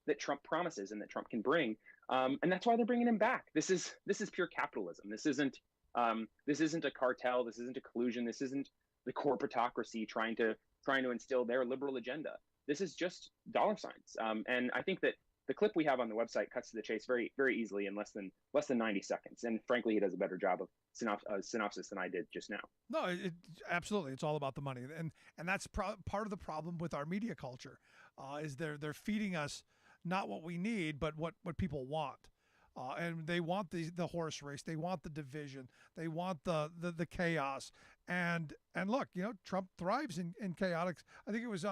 that Trump promises and that Trump can bring. And that's why they're bringing him back. This is pure capitalism. This isn't a cartel. This isn't a collusion. This isn't the corporatocracy trying to instill their liberal agenda. This is just dollar signs. And I think that the clip we have on the website cuts to the chase very, very easily in less than 90 seconds. And frankly, he does a better job of synopsis than I did just now. No, absolutely. It's all about the money. And that's part of the problem with our media culture is they're feeding us not what we need, but what people want. And they want the horse race. They want the division. They want the chaos. And look, Trump thrives in chaotic. I think it was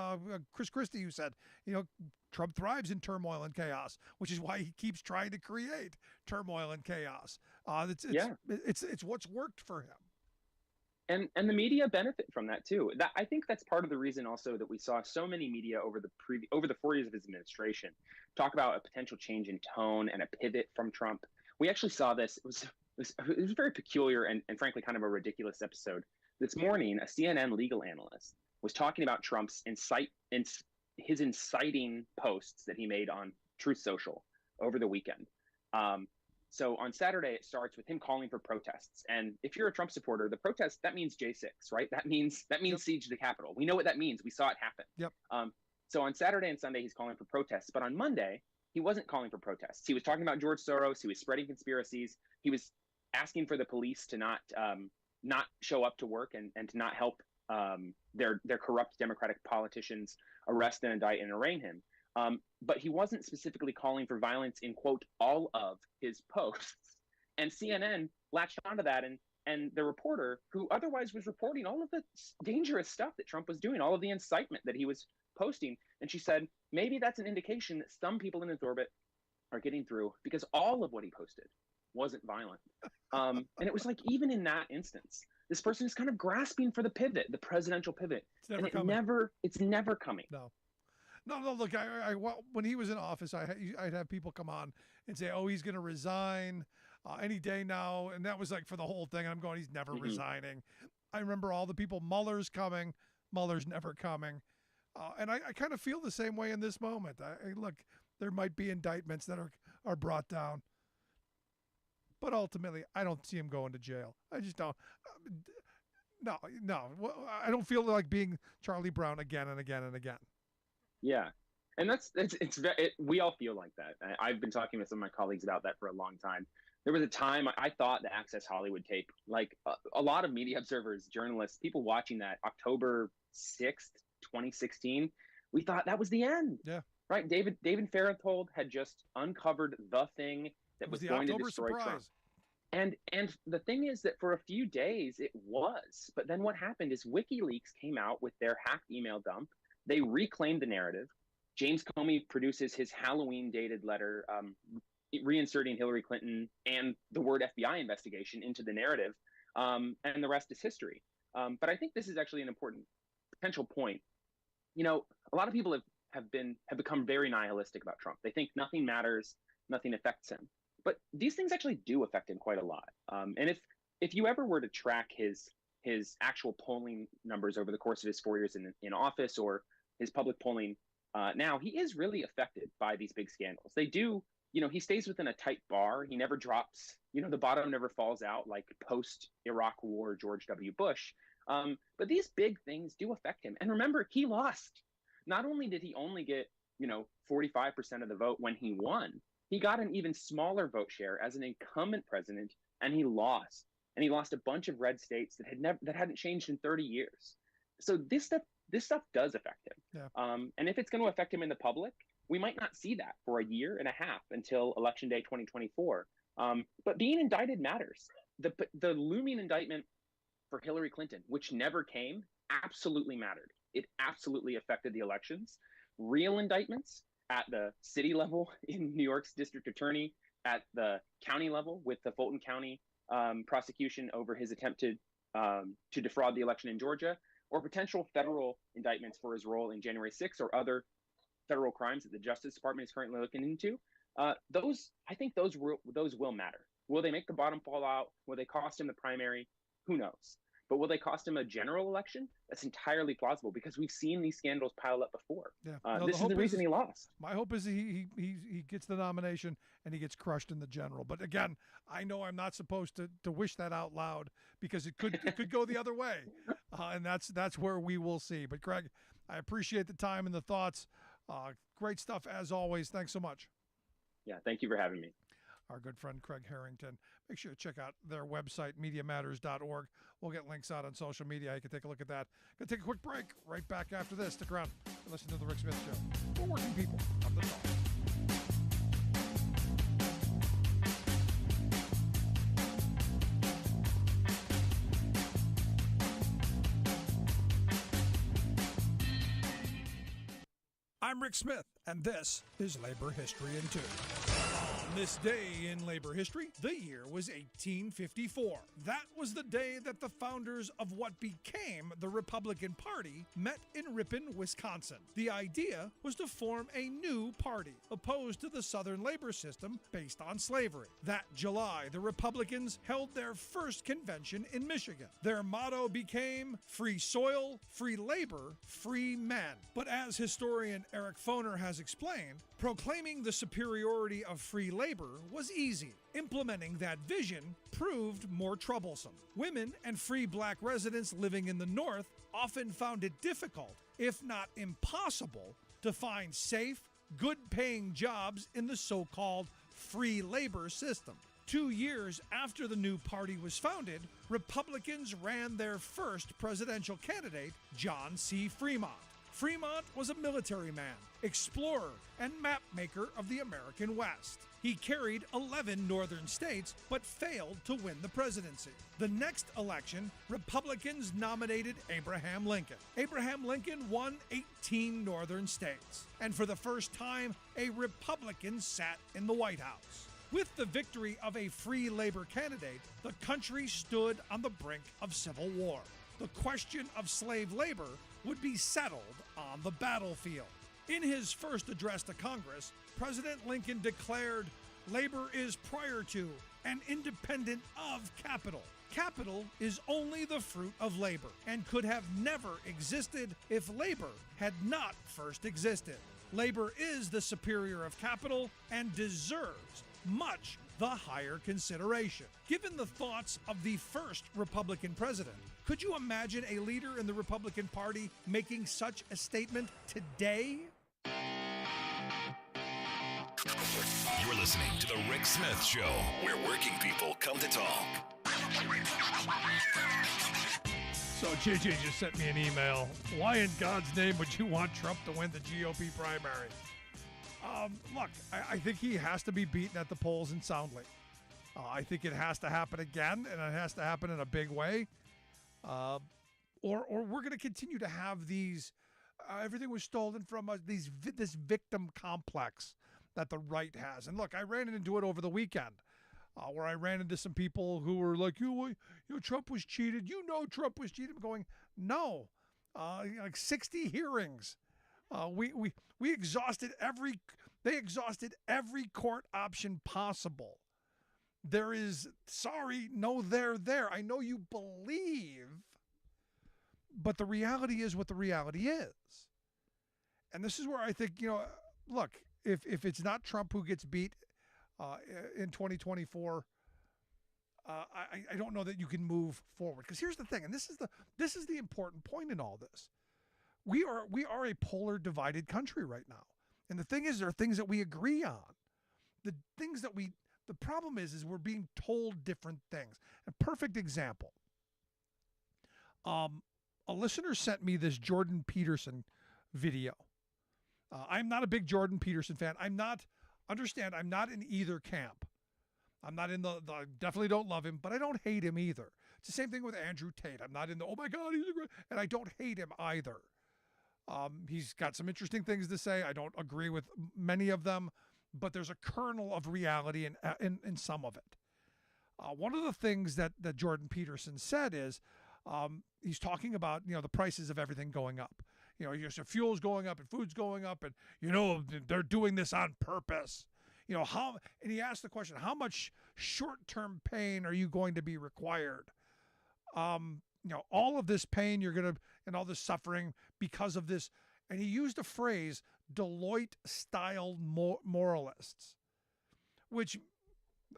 Chris Christie who said, Trump thrives in turmoil and chaos, which is why he keeps trying to create turmoil and chaos. It's what's worked for him. And the media benefit from that too. I think that's part of the reason also that we saw so many media over the 4 years of his administration talk about a potential change in tone and a pivot from Trump. We actually saw this. It was very peculiar and frankly kind of a ridiculous episode. This morning, a CNN legal analyst was talking about Trump's inciting posts that he made on Truth Social over the weekend. So on Saturday, it starts with him calling for protests. And if you're a Trump supporter, the protest, that means J6, right? That means siege to the Capitol. We know what that means. We saw it happen. Yep. So on Saturday and Sunday, he's calling for protests. But on Monday, he wasn't calling for protests. He was talking about George Soros. He was spreading conspiracies. He was asking for the police to not show up to work and to not help their corrupt Democratic politicians arrest and indict and arraign him. But he wasn't specifically calling for violence in, quote, all of his posts. And CNN latched onto that. And the reporter, who otherwise was reporting all of the dangerous stuff that Trump was doing, all of the incitement that he was posting, and she said, maybe that's an indication that some people in his orbit are getting through because all of what he posted wasn't violent. And it was like, even in that instance, this person is kind of grasping for the pivot, the presidential pivot. It's never coming. No. Look, when he was in office, I'd have people come on and say, oh, he's going to resign any day now. And that was like for the whole thing. And I'm going, he's never resigning. I remember all the people, Mueller's coming, Mueller's never coming. And I kind of feel the same way in this moment. Look, there might be indictments that are brought down. But ultimately, I don't see him going to jail. I just don't. No. I don't feel like being Charlie Brown again and again and again. Yeah. And we all feel like that. I've been talking with some of my colleagues about that for a long time. There was a time I thought the Access Hollywood tape, like a lot of media observers, journalists, people watching that October 6th, 2016, we thought that was the end. Yeah. Right? David Fahrenthold had just uncovered the thing that was going to destroy Trump. And the thing is that for a few days it was, but then what happened is WikiLeaks came out with their hacked email dump. They reclaimed the narrative. James Comey produces his Halloween dated letter, reinserting Hillary Clinton and the word FBI investigation into the narrative, and the rest is history. But I think this is actually an important potential point. You know, a lot of people have become very nihilistic about Trump. They think nothing matters, nothing affects him. But these things actually do affect him quite a lot. And if you ever were to track his actual polling numbers over the course of his 4 years in office, or his public polling now, he is really affected by these big scandals. They do, he stays within a tight bar. He never drops, the bottom never falls out like post-Iraq War George W. Bush. But these big things do affect him. And remember, he lost. Not only did he only get, 45% of the vote when he won, he got an even smaller vote share as an incumbent president, and he lost. And he lost a bunch of red states that hadn't changed in 30 years. So this stuff does affect him. Yeah. And if it's going to affect him in the public, we might not see that for a year and a half until Election Day 2024. But being indicted matters. The looming indictment for Hillary Clinton, which never came, absolutely mattered. It absolutely affected the elections. Real indictments at the city level in New York's district attorney, at the county level with the Fulton County prosecution over his attempt to defraud the election in Georgia, or potential federal indictments for his role in January 6th or other federal crimes that the Justice Department is currently looking into. I think those will matter. Will they make the bottom fall out? Will they cost him the primary? Who knows? But will they cost him a general election? That's entirely plausible, because we've seen these scandals pile up before. Yeah. This is the reason he lost. My hope is he gets the nomination and he gets crushed in the general. But again, I know I'm not supposed to wish that out loud, because it could go the other way, and that's where we will see. But Craig, I appreciate the time and the thoughts. Great stuff as always. Thanks so much. Yeah, thank you for having me. Our good friend Craig Harrington. Make sure to check out their website, MediaMatters.org. We'll get links out on social media. You can take a look at that. Going to take a quick break. Right back after this. Stick around. Listen to The Rick Smith Show. For working people of the talk. I'm Rick Smith, and this is Labor History in 2. On this day in labor history, the year was 1854. That was the day that the founders of what became the Republican Party met in Ripon, Wisconsin. The idea was to form a new party, opposed to the Southern labor system based on slavery. That July, the Republicans held their first convention in Michigan. Their motto became free soil, free labor, free men. But as historian Eric Foner has explained, proclaiming the superiority of free labor was easy. Implementing that vision proved more troublesome. Women and free black residents living in the North often found it difficult, if not impossible, to find safe, good-paying jobs in the so-called free labor system. 2 years after the new party was founded, Republicans ran their first presidential candidate, John C. Fremont. Fremont was a military man, explorer, and map maker of the American West. He carried 11 northern states, but failed to win the presidency. The next election, Republicans nominated Abraham Lincoln. Abraham Lincoln won 18 northern states, and for the first time, a Republican sat in the White House. With the victory of a free labor candidate, the country stood on the brink of civil war. The question of slave labor would be settled on the battlefield. In his first address to Congress, President Lincoln declared, "Labor is prior to and independent of capital. Capital is only the fruit of labor and could have never existed if labor had not first existed. Labor is the superior of capital and deserves much the higher consideration." Given the thoughts of the first Republican president, could you imagine a leader in the Republican Party making such a statement today? You're listening to The Rick Smith Show, where working people come to talk. So JJ just sent me an email. Why in God's name would you want Trump to win the GOP primary? Look, I think he has to be beaten at the polls and soundly. I think it has to happen again, and it has to happen in a big way. Or we're going to continue to have these, everything was stolen from us, this victim complex that the right has. And look, I ran into it over the weekend, where I ran into some people who were like, Trump was cheated. Trump was cheated. I'm going, no, like 60 hearings. We exhausted they exhausted every court option possible. There is, they're there. I know you believe, but the reality is what the reality is. And this is where I think, look, if it's not Trump who gets beat in 2024, I don't know that you can move forward. Because here's the thing, and this is the important point in all this. We are a polar divided country right now. And the thing is, there are things that we agree on. The problem is we're being told different things. A perfect example. A listener sent me this Jordan Peterson video. I'm not a big Jordan Peterson fan. I'm not in either camp. I'm not in I definitely don't love him, but I don't hate him either. It's the same thing with Andrew Tate. I'm not in oh my God, he's a great, and I don't hate him either. He's got some interesting things to say. I don't agree with many of them, but there's a kernel of reality in some of it. One of the things that Jordan Peterson said is he's talking about, the prices of everything going up. Fuel's going up and food's going up, and they're doing this on purpose. And he asked the question, how much short-term pain are you going to be required? All of this pain and all this suffering because of this. And he used a phrase, Deloitte-style moralists, which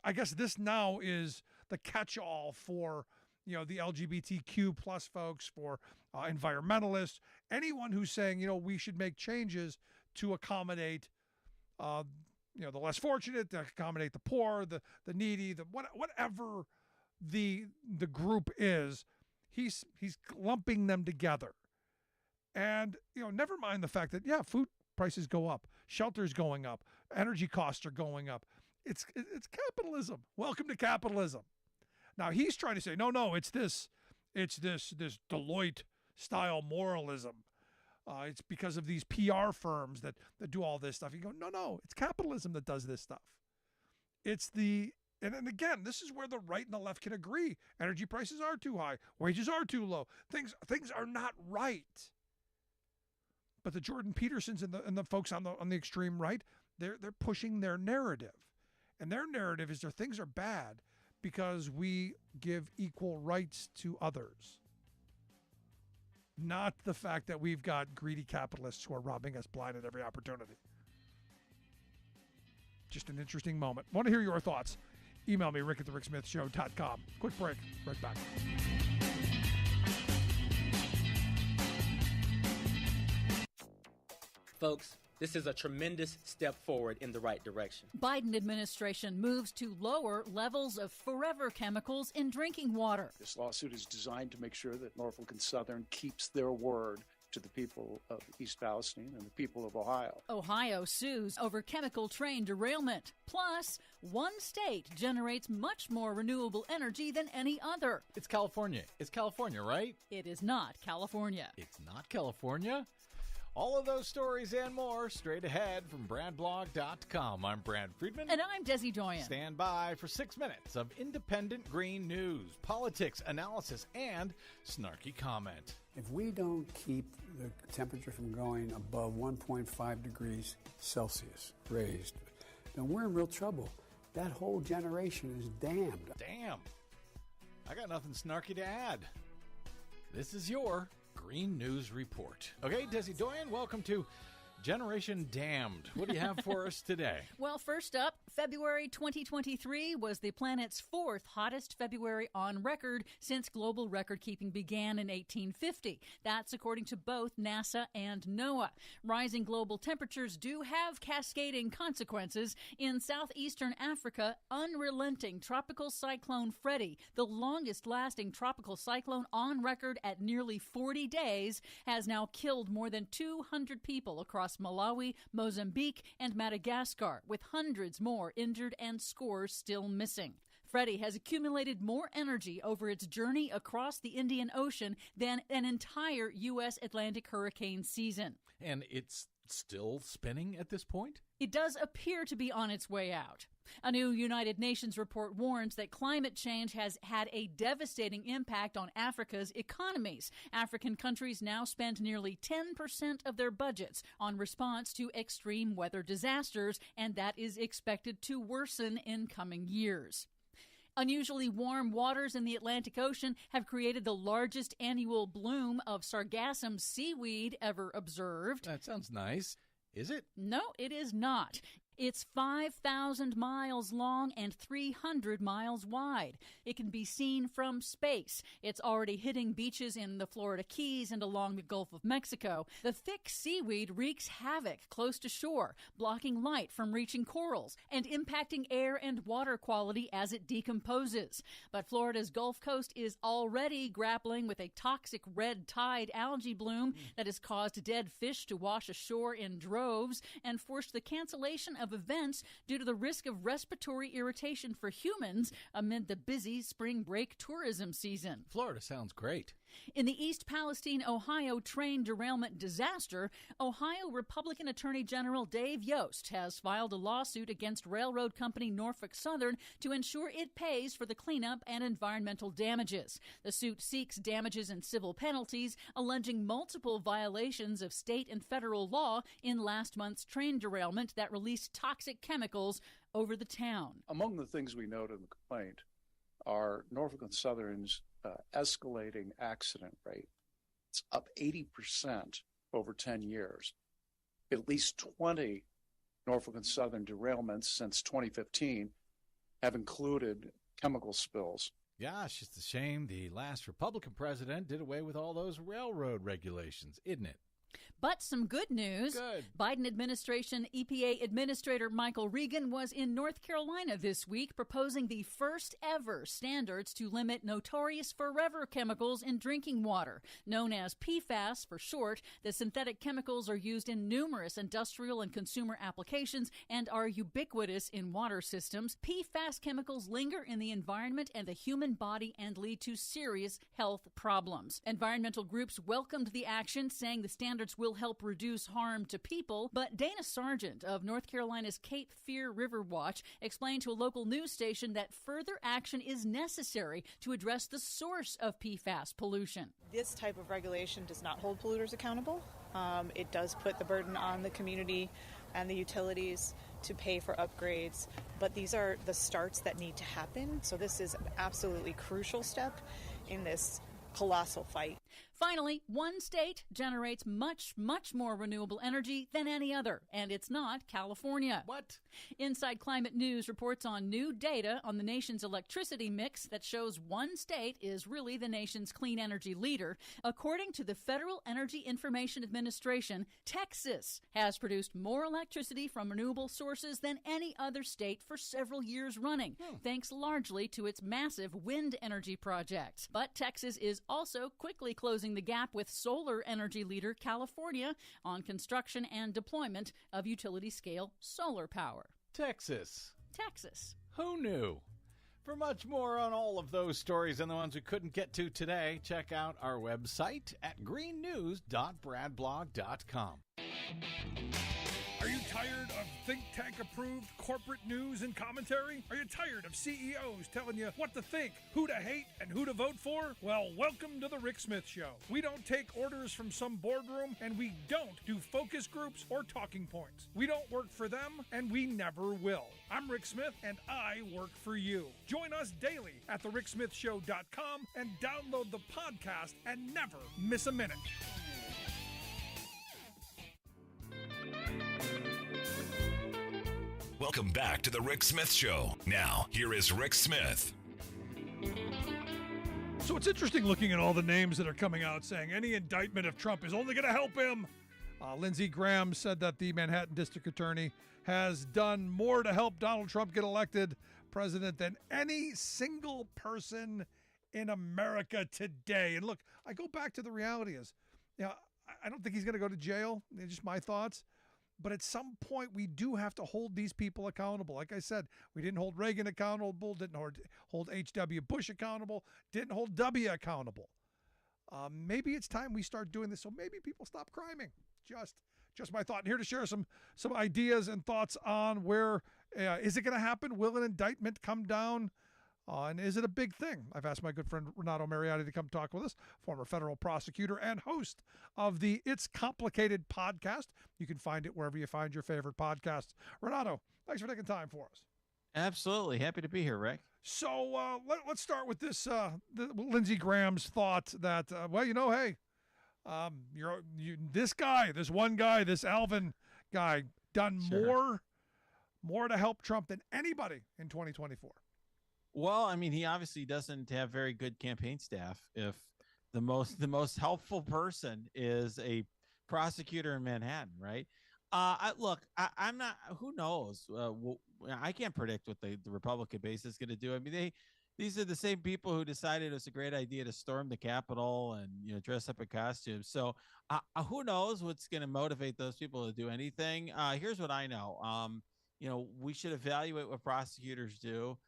I guess this now is the catch-all for, the LGBTQ plus folks, for environmentalists, anyone who's saying, we should make changes to accommodate, the less fortunate, to accommodate the poor, the needy, whatever the group is, he's lumping them together. And, never mind the fact that, food prices go up, shelter's going up, energy costs are going up. It's capitalism. Welcome to capitalism. Now he's trying to say, no, it's this Deloitte style moralism. It's because of these PR firms that do all this stuff. You go, no, it's capitalism that does this stuff. And again, this is where the right and the left can agree. Energy prices are too high. Wages are too low. Things are not right. But the Jordan Petersons and the folks on the extreme right, they're pushing their narrative. And their narrative is things are bad because we give equal rights to others. Not the fact that we've got greedy capitalists who are robbing us blind at every opportunity. Just an interesting moment. Want to hear your thoughts? Email me, rick@thericksmithshow.com. Quick break. Right back. Folks, this is a tremendous step forward in the right direction. Biden administration moves to lower levels of forever chemicals in drinking water. This lawsuit is designed to make sure that Norfolk and Southern keeps their word to the people of East Palestine and the people of Ohio. Ohio sues over chemical train derailment. Plus, one state generates much more renewable energy than any other. It's California. It's California, right? It is not California. It's not California? All of those stories and more straight ahead from BradBlog.com. I'm Brad Friedman. And I'm Desi Doyen. Stand by for 6 minutes of independent green news, politics, analysis, and snarky comment. If we don't keep the temperature from going above 1.5 degrees Celsius raised, then we're in real trouble. That whole generation is damned. Damn. I got nothing snarky to add. This is your Green News Report. Okay, Desi Doyen, welcome to Generation Damned. What do you have for us today? Well, first up, February 2023 was the planet's fourth hottest February on record since global record-keeping began in 1850. That's according to both NASA and NOAA. Rising global temperatures do have cascading consequences. In southeastern Africa, unrelenting tropical cyclone Freddy, the longest-lasting tropical cyclone on record at nearly 40 days, has now killed more than 200 people across Malawi, Mozambique, and Madagascar, with hundreds more injured and scores still missing. Freddy has accumulated more energy over its journey across the Indian Ocean than an entire U.S. Atlantic hurricane season. And it's still spinning at this point? It does appear to be on its way out. A new United Nations report warns that climate change has had a devastating impact on Africa's economies. African countries now spend nearly 10% of their budgets on response to extreme weather disasters, and that is expected to worsen in coming years. Unusually warm waters in the Atlantic Ocean have created the largest annual bloom of sargassum seaweed ever observed. That sounds nice. Is it? No, it is not. It's 5,000 miles long and 300 miles wide. It can be seen from space. It's already hitting beaches in the Florida Keys and along the Gulf of Mexico. The thick seaweed wreaks havoc close to shore, blocking light from reaching corals and impacting air and water quality as it decomposes. But Florida's Gulf Coast is already grappling with a toxic red tide algae bloom that has caused dead fish to wash ashore in droves and forced the cancellation of events due to the risk of respiratory irritation for humans amid the busy spring break tourism season. Florida sounds great. In the East Palestine, Ohio train derailment disaster, Ohio Republican Attorney General Dave Yost has filed a lawsuit against railroad company Norfolk Southern to ensure it pays for the cleanup and environmental damages. The suit seeks damages and civil penalties, alleging multiple violations of state and federal law in last month's train derailment that released toxic chemicals over the town. Among the things we note in the complaint are Norfolk and Southern's escalating accident rate. It's up 80% over 10 years. At least 20 Norfolk and Southern derailments since 2015 have included chemical spills. Gosh, it's a shame the last Republican president did away with all those railroad regulations, isn't it? But some good news. Good. Biden administration EPA Administrator Michael Regan was in North Carolina this week proposing the first ever standards to limit notorious forever chemicals in drinking water. Known as PFAS for short, the synthetic chemicals are used in numerous industrial and consumer applications and are ubiquitous in water systems. PFAS chemicals linger in the environment and the human body and lead to serious health problems. Environmental groups welcomed the action, saying the standards will help reduce harm to people, but Dana Sargent of North Carolina's Cape Fear River Watch explained to a local news station that further action is necessary to address the source of PFAS pollution. This type of regulation does not hold polluters accountable. It does put the burden on the community and the utilities to pay for upgrades, but these are the starts that need to happen. So this is an absolutely crucial step in this colossal fight. Finally, one state generates much, much more renewable energy than any other, and it's not California. What? Inside Climate News reports on new data on the nation's electricity mix that shows one state is really the nation's clean energy leader. According to the Federal Energy Information Administration, Texas has produced more electricity from renewable sources than any other state for several years running, thanks largely to its massive wind energy projects. But Texas is also quickly closing the gap with solar energy leader California on construction and deployment of utility-scale solar power. Texas. Texas. Who knew? For much more on all of those stories and the ones we couldn't get to today, check out our website at greennews.bradblog.com. Are you tired of think tank approved corporate news and commentary? Are you tired of CEOs telling you what to think, who to hate, and who to vote for? Well, welcome to the Rick Smith Show. We don't take orders from some boardroom, and we don't do focus groups or talking points. We don't work for them, and we never will. I'm Rick Smith, and I work for you. Join us daily at thericksmithshow.com and download the podcast and never miss a minute. Welcome back to the Rick Smith Show. Now, here is Rick Smith. So it's interesting looking at all the names that are coming out saying any indictment of Trump is only going to help him. Lindsey Graham said that the Manhattan District Attorney has done more to help Donald Trump get elected president than any single person in America today. And look, I go back to the reality is, I don't think he's going to go to jail. It's just my thoughts. But at some point, we do have to hold these people accountable. Like I said, we didn't hold Reagan accountable, didn't hold H.W. Bush accountable, didn't hold W accountable. Maybe it's time we start doing this, so maybe people stop criming. Just my thought. And here to share some ideas and thoughts on where is it going to happen? Will an indictment come down? And is it a big thing? I've asked my good friend Renato Mariotti to come talk with us, former federal prosecutor and host of the It's Complicated podcast. You can find it wherever you find your favorite podcasts. Renato, thanks for taking time for us. Absolutely. Happy to be here, Rick. So let's start with this Lindsey Graham's thought that, hey, this one guy, this Alvin guy, done more to help Trump than anybody in 2024. Well, I mean, he obviously doesn't have very good campaign staff if the most helpful person is a prosecutor in Manhattan, right? I'm not, who knows? I can't predict what the Republican base is going to do. I mean, these are the same people who decided it was a great idea to storm the Capitol and, dress up in costumes. So who knows what's going to motivate those people to do anything? Here's what I know. We should evaluate what prosecutors do,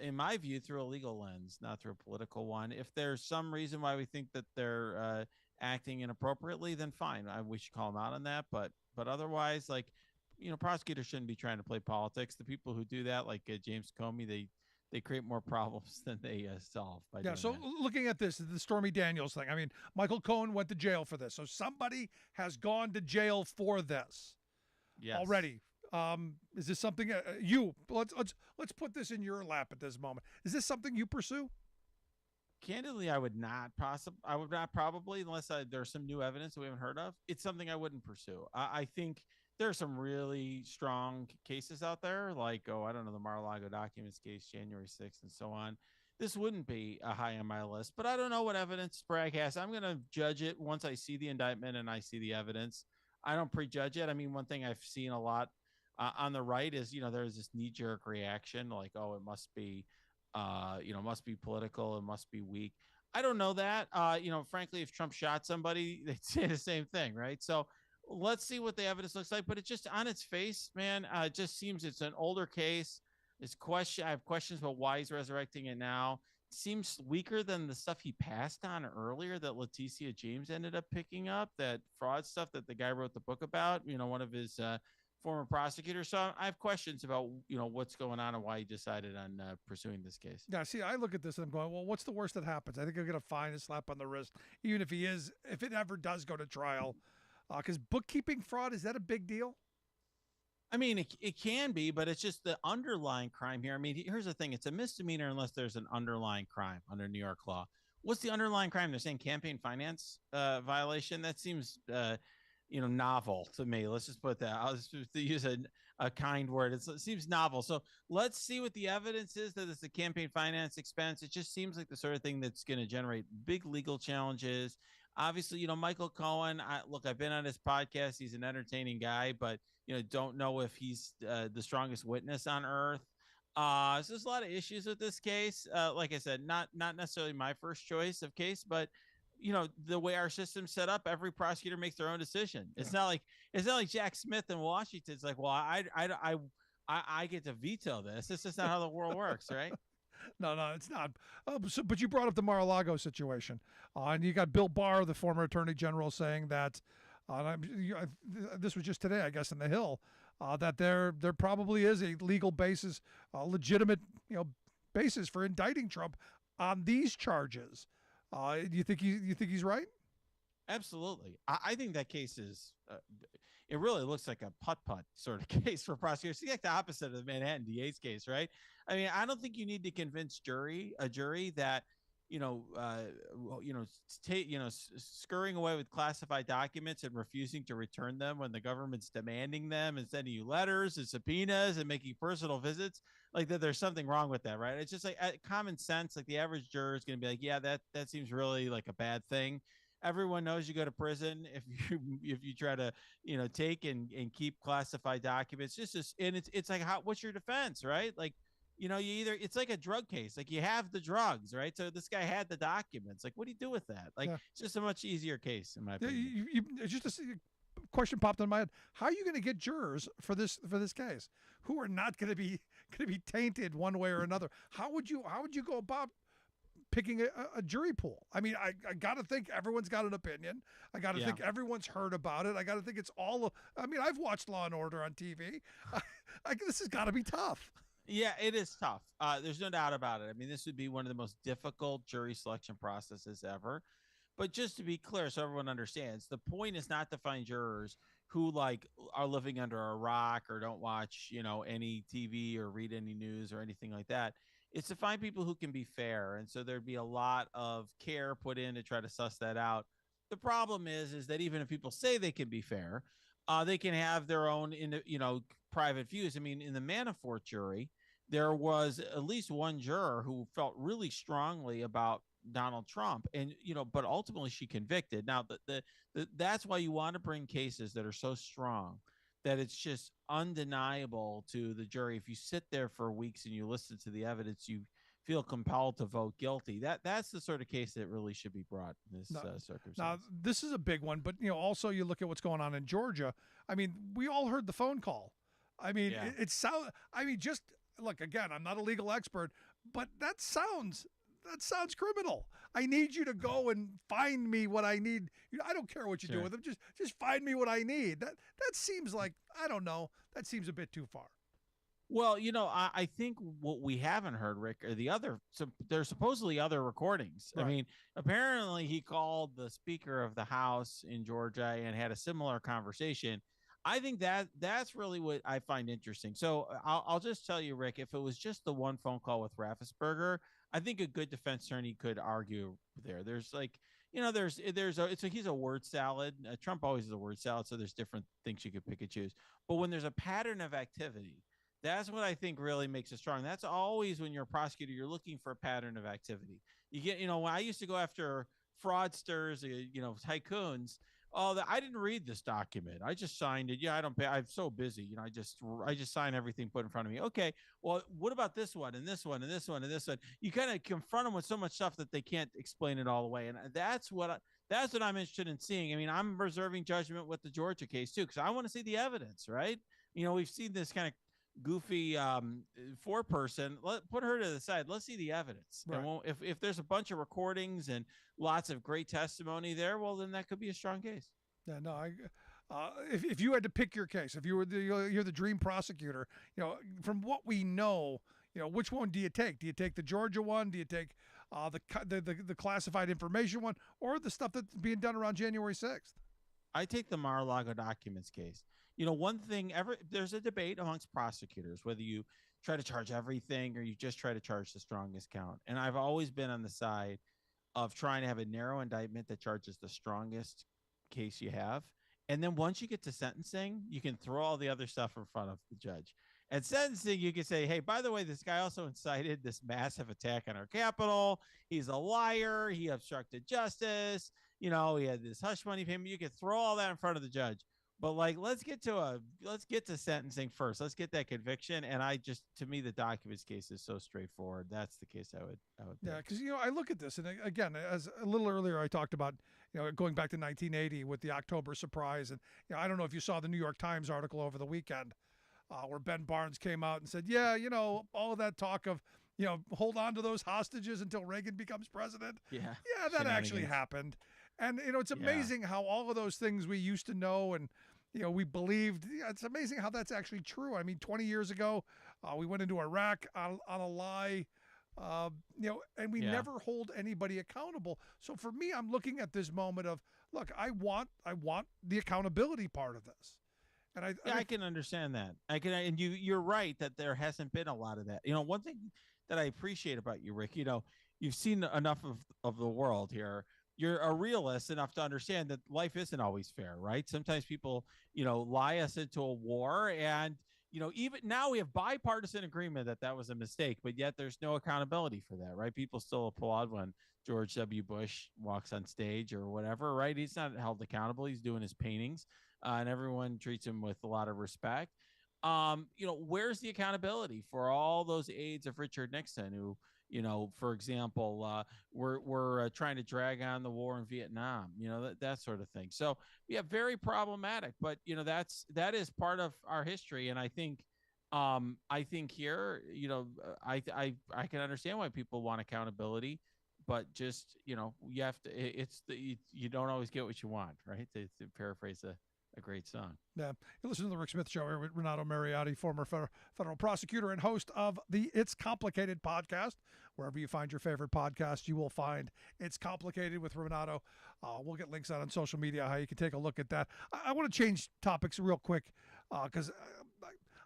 in my view, through a legal lens, not through a political one. If there's some reason why we think that they're acting inappropriately, then fine. We should call them out on that. But otherwise, prosecutors shouldn't be trying to play politics. The people who do that, like James Comey, they create more problems than they solve. Looking at this, the Stormy Daniels thing, I mean, Michael Cohen went to jail for this. So somebody has gone to jail for this already. Is this something let's put this in your lap at this moment? Is this something you pursue? Candidly, I would not probably, unless there's some new evidence that we haven't heard of. It's something I wouldn't pursue. I think there are some really strong cases out there, like, the Mar-a-Lago documents case, January 6th, and so on. This wouldn't be a high on my list, but I don't know what evidence Bragg has. I'm going to judge it once I see the indictment and I see the evidence. I don't prejudge it. I mean, one thing I've seen a lot on the right is, there's this knee-jerk reaction, like, it must be, must be political, it must be weak. I don't know that. Frankly, if Trump shot somebody, they'd say the same thing, right? So let's see what the evidence looks like. But it just, on its face, man, it just seems it's an older case. I have questions about why he's resurrecting it now. It seems weaker than the stuff he passed on earlier that Leticia James ended up picking up, that fraud stuff that the guy wrote the book about, one of his former prosecutor. So I have questions about, what's going on and why he decided on pursuing this case. Yeah, see, I look at this and I'm going, well, what's the worst that happens? I think he'll get a fine and slap on the wrist, even if it ever does go to trial. Because bookkeeping fraud, is that a big deal? I mean, it can be, but it's just the underlying crime here. I mean, here's the thing. It's a misdemeanor unless there's an underlying crime under New York law. What's the underlying crime? They're saying campaign finance violation. That seems novel to me. Let's just put that. I'll just use a kind word. It seems novel. So let's see what the evidence is that it's a campaign finance expense. It just seems like the sort of thing that's going to generate big legal challenges. Obviously, Michael Cohen, I've been on his podcast. He's an entertaining guy, but, don't know if he's the strongest witness on earth. So there's a lot of issues with this case. Like I said, not necessarily my first choice of case, but the way our system's set up, every prosecutor makes their own decision. It's not like Jack Smith in Washington. It's like, well, I get to veto this. This is not how the world works, right? No, it's not. But you brought up the Mar-a-Lago situation, and you got Bill Barr, the former Attorney General, saying that. This was just today, I guess, in the Hill, that there probably is a legal basis, a legitimate basis for indicting Trump on these charges. Do you think he's right? Absolutely. I think that case is, it really looks like a putt-putt sort of case for prosecutors. It's like the opposite of the Manhattan DA's case, right? I mean, I don't think you need to convince a jury that, scurrying away with classified documents and refusing to return them when the government's demanding them and sending you letters and subpoenas and making personal visits, like that there's something wrong with that, right? It's just like common sense. Like the average juror is going to be like, yeah, that seems really like a bad thing. Everyone knows you go to prison if you try to take and keep classified documents. And it's like, what's your defense, right? Like, it's like a drug case. Like you have the drugs, right? So this guy had the documents. Like, what do you do with that? Like, It's just a much easier case, in my opinion. It's just a question popped in my head. How are you going to get jurors for this case who are not going to be tainted one way or another? How would you go about picking a jury pool? I mean, I got to think everyone's got an opinion. I got to think everyone's heard about it. I got to think it's all. I mean, I've watched Law and Order on TV. This has got to be tough. Yeah, it is tough. There's no doubt about it. I mean, this would be one of the most difficult jury selection processes ever. But just to be clear, so everyone understands, the point is not to find jurors who are living under a rock or don't watch, any TV or read any news or anything like that. It's to find people who can be fair. And so there'd be a lot of care put in to try to suss that out. The problem is that even if people say they can be fair, they can have their own, private views. I mean, in the Manafort jury, there was at least one juror who felt really strongly about Donald Trump, and but ultimately she convicted. Now, that's why you want to bring cases that are so strong that it's just undeniable to the jury. If you sit there for weeks and you listen to the evidence, you feel compelled to vote guilty. That's the sort of case that really should be brought in this circumstance. Now, this is a big one, but also you look at what's going on in Georgia. I mean, we all heard the phone call. I mean, just look, again, I'm not a legal expert, but that sounds criminal. I need you to go and find me what I need. I don't care what you do with them. Just find me what I need. That seems like, I don't know. That seems a bit too far. Well, I think what we haven't heard, Rick, are there's supposedly other recordings. Right. I mean, apparently he called the Speaker of the House in Georgia and had a similar conversation. I think that's really what I find interesting. So I'll just tell you, Rick, if it was just the one phone call with Raffensperger, I think a good defense attorney could argue there. There's he's a word salad. Trump always is a word salad, so there's different things you could pick and choose. But when there's a pattern of activity, that's what I think really makes it strong. That's always when you're a prosecutor, you're looking for a pattern of activity. You get, when I used to go after fraudsters, tycoons. Oh, I didn't read this document. I just signed it. Yeah, I don't pay. I'm so busy. I just sign everything put in front of me. Okay. Well, what about this one and this one and this one and this one? You kind of confront them with so much stuff that they can't explain it all the way. And that's what I'm interested in seeing. I mean, I'm reserving judgment with the Georgia case too, because I want to see the evidence, right? We've seen this kind of goofy four-person. Put her to the side. Let's see the evidence. Right. And if there's a bunch of recordings and lots of great testimony there, well, then that could be a strong case. Yeah, no, if you had to pick your case, if you were you're the dream prosecutor, from what we know, which one do you take? Do you take the Georgia one? Do you take the classified information one, or the stuff that's being done around January 6th? I take the Mar-a-Lago documents case. One thing there's a debate amongst prosecutors whether you try to charge everything or you just try to charge the strongest count. And I've always been on the side of trying to have a narrow indictment that charges the strongest case you have. And then once you get to sentencing, you can throw all the other stuff in front of the judge. At sentencing, you can say, hey, by the way, this guy also incited this massive attack on our Capitol. He's a liar. He obstructed justice. He had this hush money payment. You can throw all that in front of the judge. But let's get to sentencing first. Let's get that conviction. And to me, the documents case is so straightforward. That's the case I would pick. Yeah, because I look at this, and again, as a little earlier, I talked about going back to 1980 with the October surprise, and I don't know if you saw the New York Times article over the weekend where Ben Barnes came out and said, all of that talk of hold on to those hostages until Reagan becomes president. Yeah. That actually happened. And, it's amazing how all of those things we used to know and, we believed, it's amazing how that's actually true. I mean, 20 years ago, we went into Iraq on a lie, and we never hold anybody accountable. So for me, I'm looking at this moment of, look, I want the accountability part of this. And I can understand that. And you're right that there hasn't been a lot of that. One thing that I appreciate about you, Rick, you've seen enough of the world here. You're a realist enough to understand that life isn't always fair, right? Sometimes people, lie us into a war, and even now we have bipartisan agreement that was a mistake, but yet there's no accountability for that, right? People still applaud when George W. Bush walks on stage or whatever, right? He's not held accountable. He's doing his paintings, and everyone treats him with a lot of respect. Where's the accountability for all those aides of Richard Nixon who, for example, we're trying to drag on the war in Vietnam, that sort of thing. So yeah, very problematic, but that is part of our history. And I think here, I can understand why people want accountability, but just, you have to, you don't always get what you want, right? To paraphrase a great song. Yeah. You listen to the Rick Smith Show here with Renato Mariotti, former federal prosecutor and host of the It's Complicated podcast. Wherever you find your favorite podcast, you will find It's Complicated with Renato. We'll get links out on social media, how you can take a look at that. I want to change topics real quick because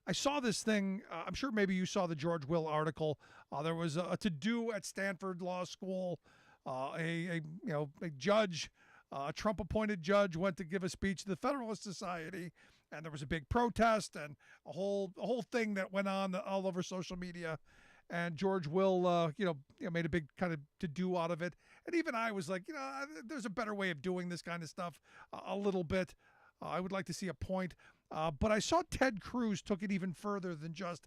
I saw this thing. I'm sure maybe you saw the George Will article. There was a to-do at Stanford Law School. A judge, a Trump-appointed judge, went to give a speech to the Federalist Society, and there was a big protest and a whole thing that went on all over social media. And George Will, made a big kind of to-do out of it. And even I was like, there's a better way of doing this kind of stuff a little bit. I would like to see a point. But I saw Ted Cruz took it even further than just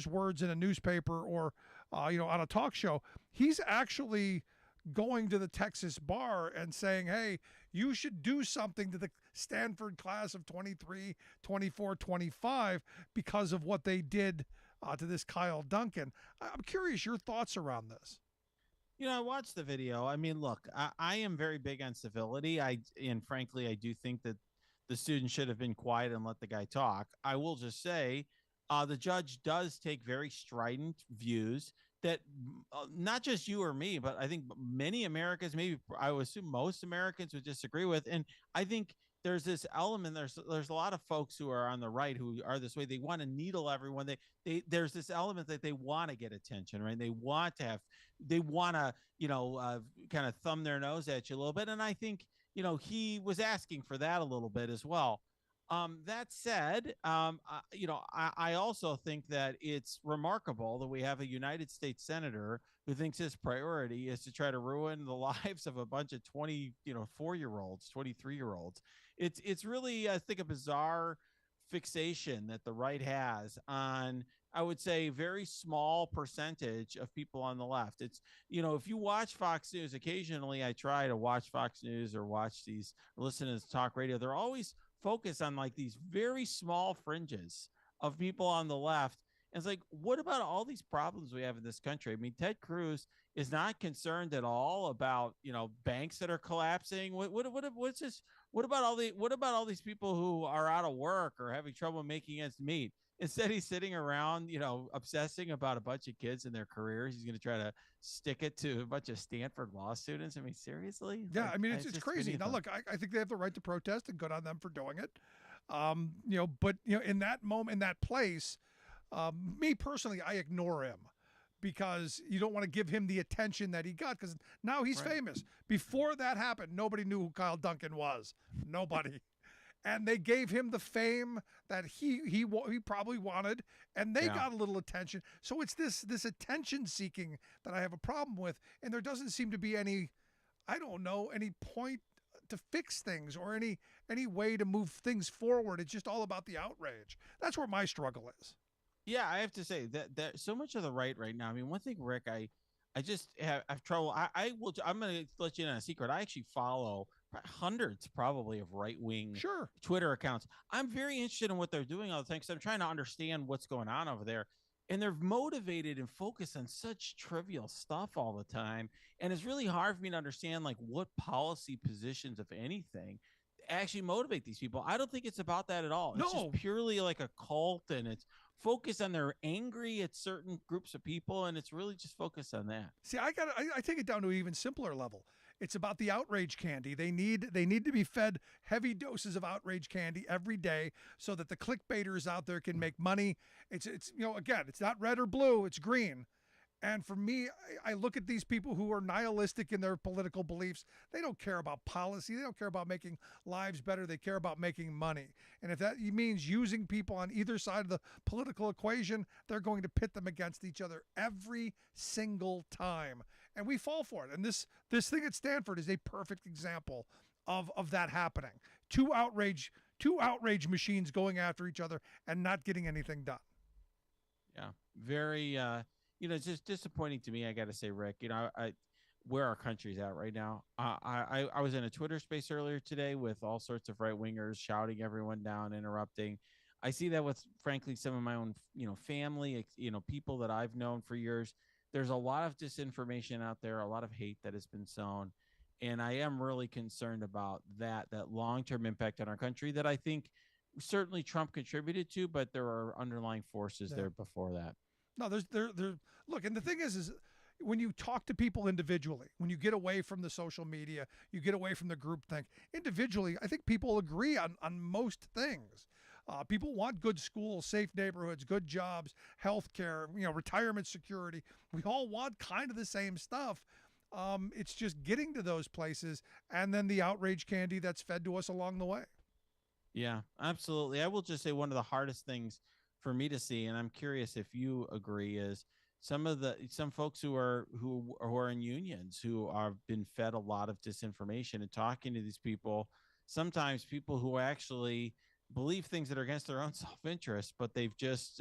words in a newspaper or, on a talk show. He's actually going to the Texas bar and saying, hey, you should do something to the Stanford class of 23, 24, 25 because of what they did to this Kyle Duncan. I'm curious your thoughts around this. I watched the video. I mean, look, I am very big on civility. And frankly, I do think that the student should have been quiet and let the guy talk. I will just say the judge does take very strident views that not just you or me, but I think many Americans, maybe I would assume most Americans would disagree with. And I think there's this element, there's a lot of folks who are on the right who are this way. They want to needle everyone. There's this element that they want to get attention, right? They want to kind of thumb their nose at you a little bit. And I think, he was asking for that a little bit as well. That said, I also think that it's remarkable that we have a United States senator who thinks his priority is to try to ruin the lives of a bunch of 4-year-olds, 23-year-olds. It's really, I think, a bizarre fixation that the right has on, I would say, very small percentage of people on the left. It's, if you watch Fox News, occasionally I try to watch Fox News or listen to talk radio. They're always focused on like these very small fringes of people on the left. And it's like, what about all these problems we have in this country? I mean, Ted Cruz is not concerned at all about, banks that are collapsing. What's this? What about all these people who are out of work or having trouble making ends meet? Instead, he's sitting around, obsessing about a bunch of kids and their careers. He's going to try to stick it to a bunch of Stanford law students. I mean, seriously? Yeah, I mean, it's crazy. Now, look, I think they have the right to protest, and good on them for doing it. But in that moment, in that place, me personally, I ignore him because you don't want to give him the attention that he got because now he's famous. Before that happened, nobody knew who Kyle Duncan was. Nobody. And they gave him the fame that he probably wanted, and they got a little attention. So it's this attention seeking that I have a problem with, and there doesn't seem to be any point to fix things or any way to move things forward. It's just all about the outrage. That's where my struggle is. Yeah, I have to say that so much of the right now. I mean, one thing, Rick, I just have trouble. I'm going to let you in on a secret. I actually follow hundreds probably of right-wing Twitter accounts. I'm very interested in what they're doing all the time because I'm trying to understand what's going on over there. and they're motivated and focused on such trivial stuff all the time. And it's really hard for me to understand like what policy positions, if anything, actually motivate these people. I don't think it's about that at all. It's just No. purely like a cult, and it's focused on they're angry at certain groups of people, and it's really just focused on that. See, I take it down to an even simpler level. It's about the outrage candy. They need to be fed heavy doses of outrage candy every day so that the clickbaiters out there can make money. It's again, it's not red or blue, it's green. And for me, I look at these people who are nihilistic in their political beliefs. They don't care about policy. They don't care about making lives better. They care about making money. And if that means using people on either side of the political equation, they're going to pit them against each other every single time. And we fall for it. And this thing at Stanford is a perfect example of that happening. Two outrage machines going after each other and not getting anything done. Yeah, very. It's just disappointing to me. I got to say, Rick. Where our country's at right now. I was in a Twitter space earlier today with all sorts of right wingers shouting everyone down, interrupting. I see that with, frankly, some of my own, family, people that I've known for years. There's a lot of disinformation out there, a lot of hate that has been sown. And I am really concerned about that long-term impact on our country that I think certainly Trump contributed to, but there are underlying forces there before that. No, there's look, and the thing is when you talk to people individually, when you get away from the social media, you get away from the groupthink, individually, I think people agree on most things. People want good schools, safe neighborhoods, good jobs, health care, retirement security. We all want kind of the same stuff. It's just getting to those places and then the outrage candy that's fed to us along the way. Yeah, absolutely. I will just say one of the hardest things for me to see, and I'm curious if you agree, is some folks who are in unions who have been fed a lot of disinformation, and talking to these people, sometimes people who actually believe things that are against their own self-interest, but they've just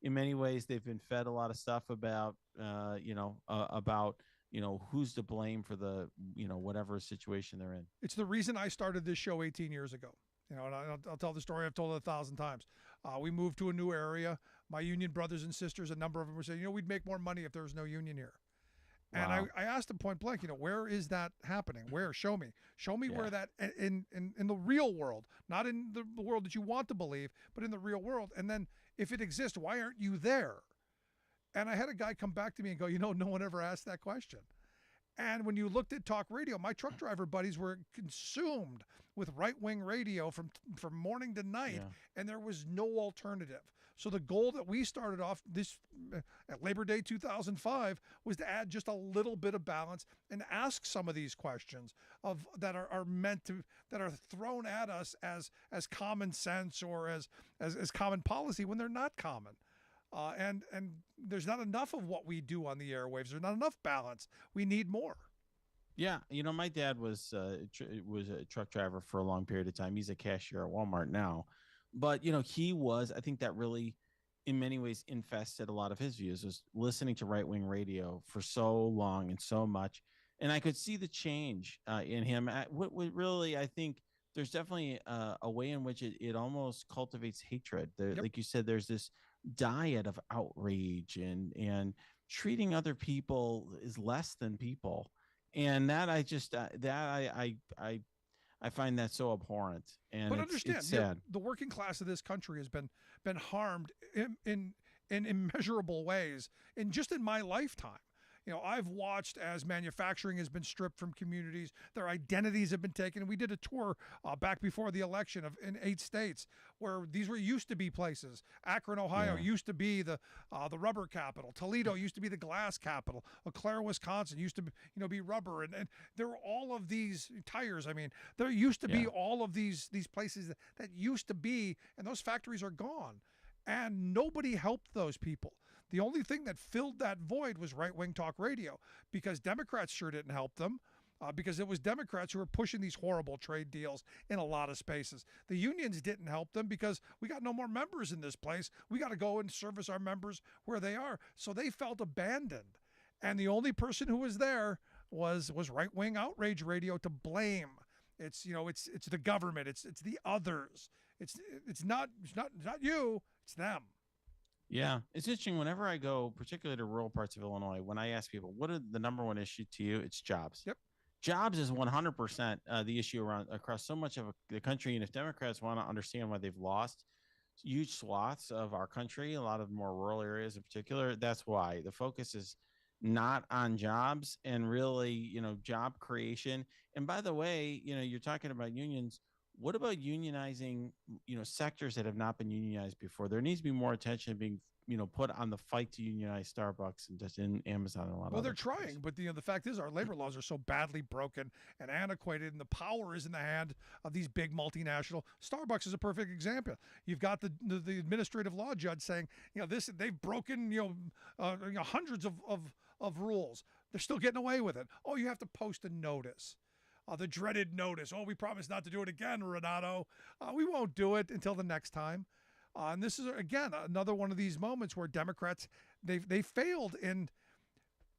in many ways they've been fed a lot of stuff about who's to blame for the whatever situation they're in. It's the reason I started this show 18 years ago. And I'll tell the story I've told it 1,000 times. We moved to a new area. My union brothers and sisters, a number of them were saying, we'd make more money if there was no union here. Wow. And I asked them point blank, where is that happening? Where? Show me. Show me where that in the real world, not in the world that you want to believe, but in the real world. And then if it exists, why aren't you there? And I had a guy come back to me and go, no one ever asked that question. And when you looked at talk radio, my truck driver buddies were consumed with right-wing radio from morning to night, and there was no alternative. So the goal that we started off at Labor Day 2005 was to add just a little bit of balance and ask some of these questions that are thrown at us as common sense or as common policy when they're not common. And there's not enough of what we do on the airwaves. There's not enough balance. We need more. Yeah, my dad was a truck driver for a long period of time. He's a cashier at Walmart now, but he was. I think that really, in many ways, infested a lot of his views. Was listening to right wing radio for so long and so much, and I could see the change in him. What really, I think. There's definitely a way in which it almost cultivates hatred. Like you said, there's this diet of outrage and treating other people as less than people, and that I find that so abhorrent. And but understand, it's sad. The working class of this country has been harmed in immeasurable ways in my lifetime. I've watched as manufacturing has been stripped from communities, their identities have been taken. We did a tour back before the election in 8 states where these used to be places. Akron, Ohio used to be the rubber capital. Toledo used to be the glass capital. Eau Claire, Wisconsin used to be rubber. And there were all of these tires. I mean, there used to be all of these places that used to be, and those factories are gone. And nobody helped those people. The only thing that filled that void was right-wing talk radio, because Democrats sure didn't help them, because it was Democrats who were pushing these horrible trade deals in a lot of spaces. The unions didn't help them because we got no more members in this place. We got to go and service our members where they are. So they felt abandoned. And the only person who was there was right-wing outrage radio to blame. It's the government. It's the others. It's not you. It's them. Yeah, it's interesting. Whenever I go, particularly to rural parts of Illinois, when I ask people, what are the number one issue to you? It's jobs. Yep. Jobs is 100% the issue around across so much of the country. And if Democrats want to understand why they've lost huge swaths of our country, a lot of more rural areas in particular, that's why the focus is not on jobs and really, job creation. And by the way, you're talking about unions. What about unionizing, sectors that have not been unionized before? There needs to be more attention being, put on the fight to unionize Starbucks and just in Amazon and a lot Well, of they're other trying, places. but the fact is our labor laws are so badly broken and antiquated, and the power is in the hand of these big multinational. Starbucks is a perfect example. You've got the administrative law judge saying, they've broken, hundreds of rules. They're still getting away with it. Oh, you have to post a notice. The dreaded notice. Oh, we promise not to do it again, Renato. We won't do it until the next time. And this is, again, another one of these moments where Democrats, they failed in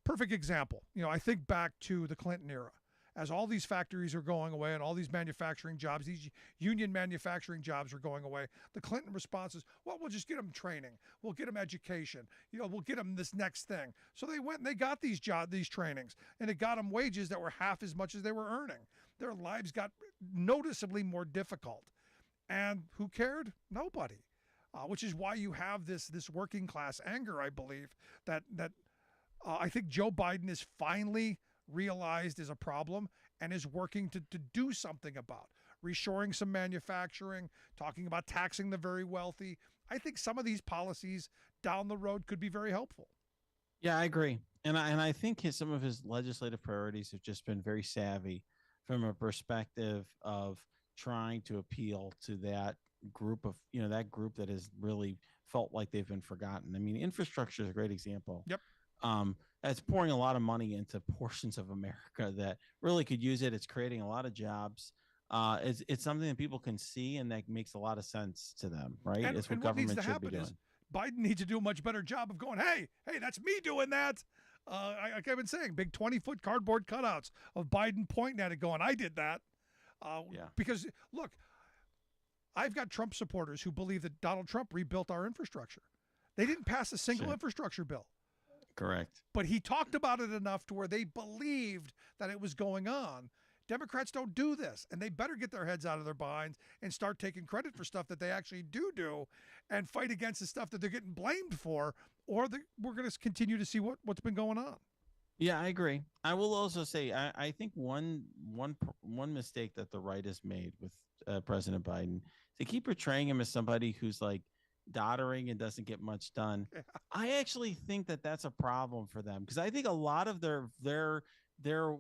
perfect example. I think back to the Clinton era. As all these factories are going away and all these manufacturing jobs, these union manufacturing jobs are going away, the Clinton response is, well, we'll just get them training. We'll get them education. We'll get them this next thing. So they went and they got these trainings, and it got them wages that were half as much as they were earning. Their lives got noticeably more difficult. And who cared? Nobody. Which is why you have this working class anger, I believe, that I think Joe Biden is finally realized is a problem and is working to do something about. Reshoring some manufacturing, talking about taxing the very wealthy. I think some of these policies down the road could be very helpful. Yeah, I agree. And I think some of his legislative priorities have just been very savvy from a perspective of trying to appeal to that group of, that group that has really felt like they've been forgotten. I mean, infrastructure is a great example. Yep. It's pouring a lot of money into portions of America that really could use it. It's creating a lot of jobs. It's something that people can see and that makes a lot of sense to them, right? And, it's what and government needs to should happen be doing. is Biden needs to do a much better job of going, hey, that's me doing that. Like I've been saying, big 20-foot cardboard cutouts of Biden pointing at it going, I did that. Because, look, I've got Trump supporters who believe that Donald Trump rebuilt our infrastructure. They didn't pass a single infrastructure bill. Correct. But he talked about it enough to where they believed that it was going on. Democrats don't do this, and they better get their heads out of their behinds and start taking credit for stuff that they actually do and fight against the stuff that they're getting blamed for, or we're going to continue to see what's been going on. Yeah, I agree. I will also say I think one mistake that the right has made with President Biden, they keep portraying him as somebody who's like doddering and doesn't get much done. Yeah. I actually think that that's a problem for them, because I think a lot of their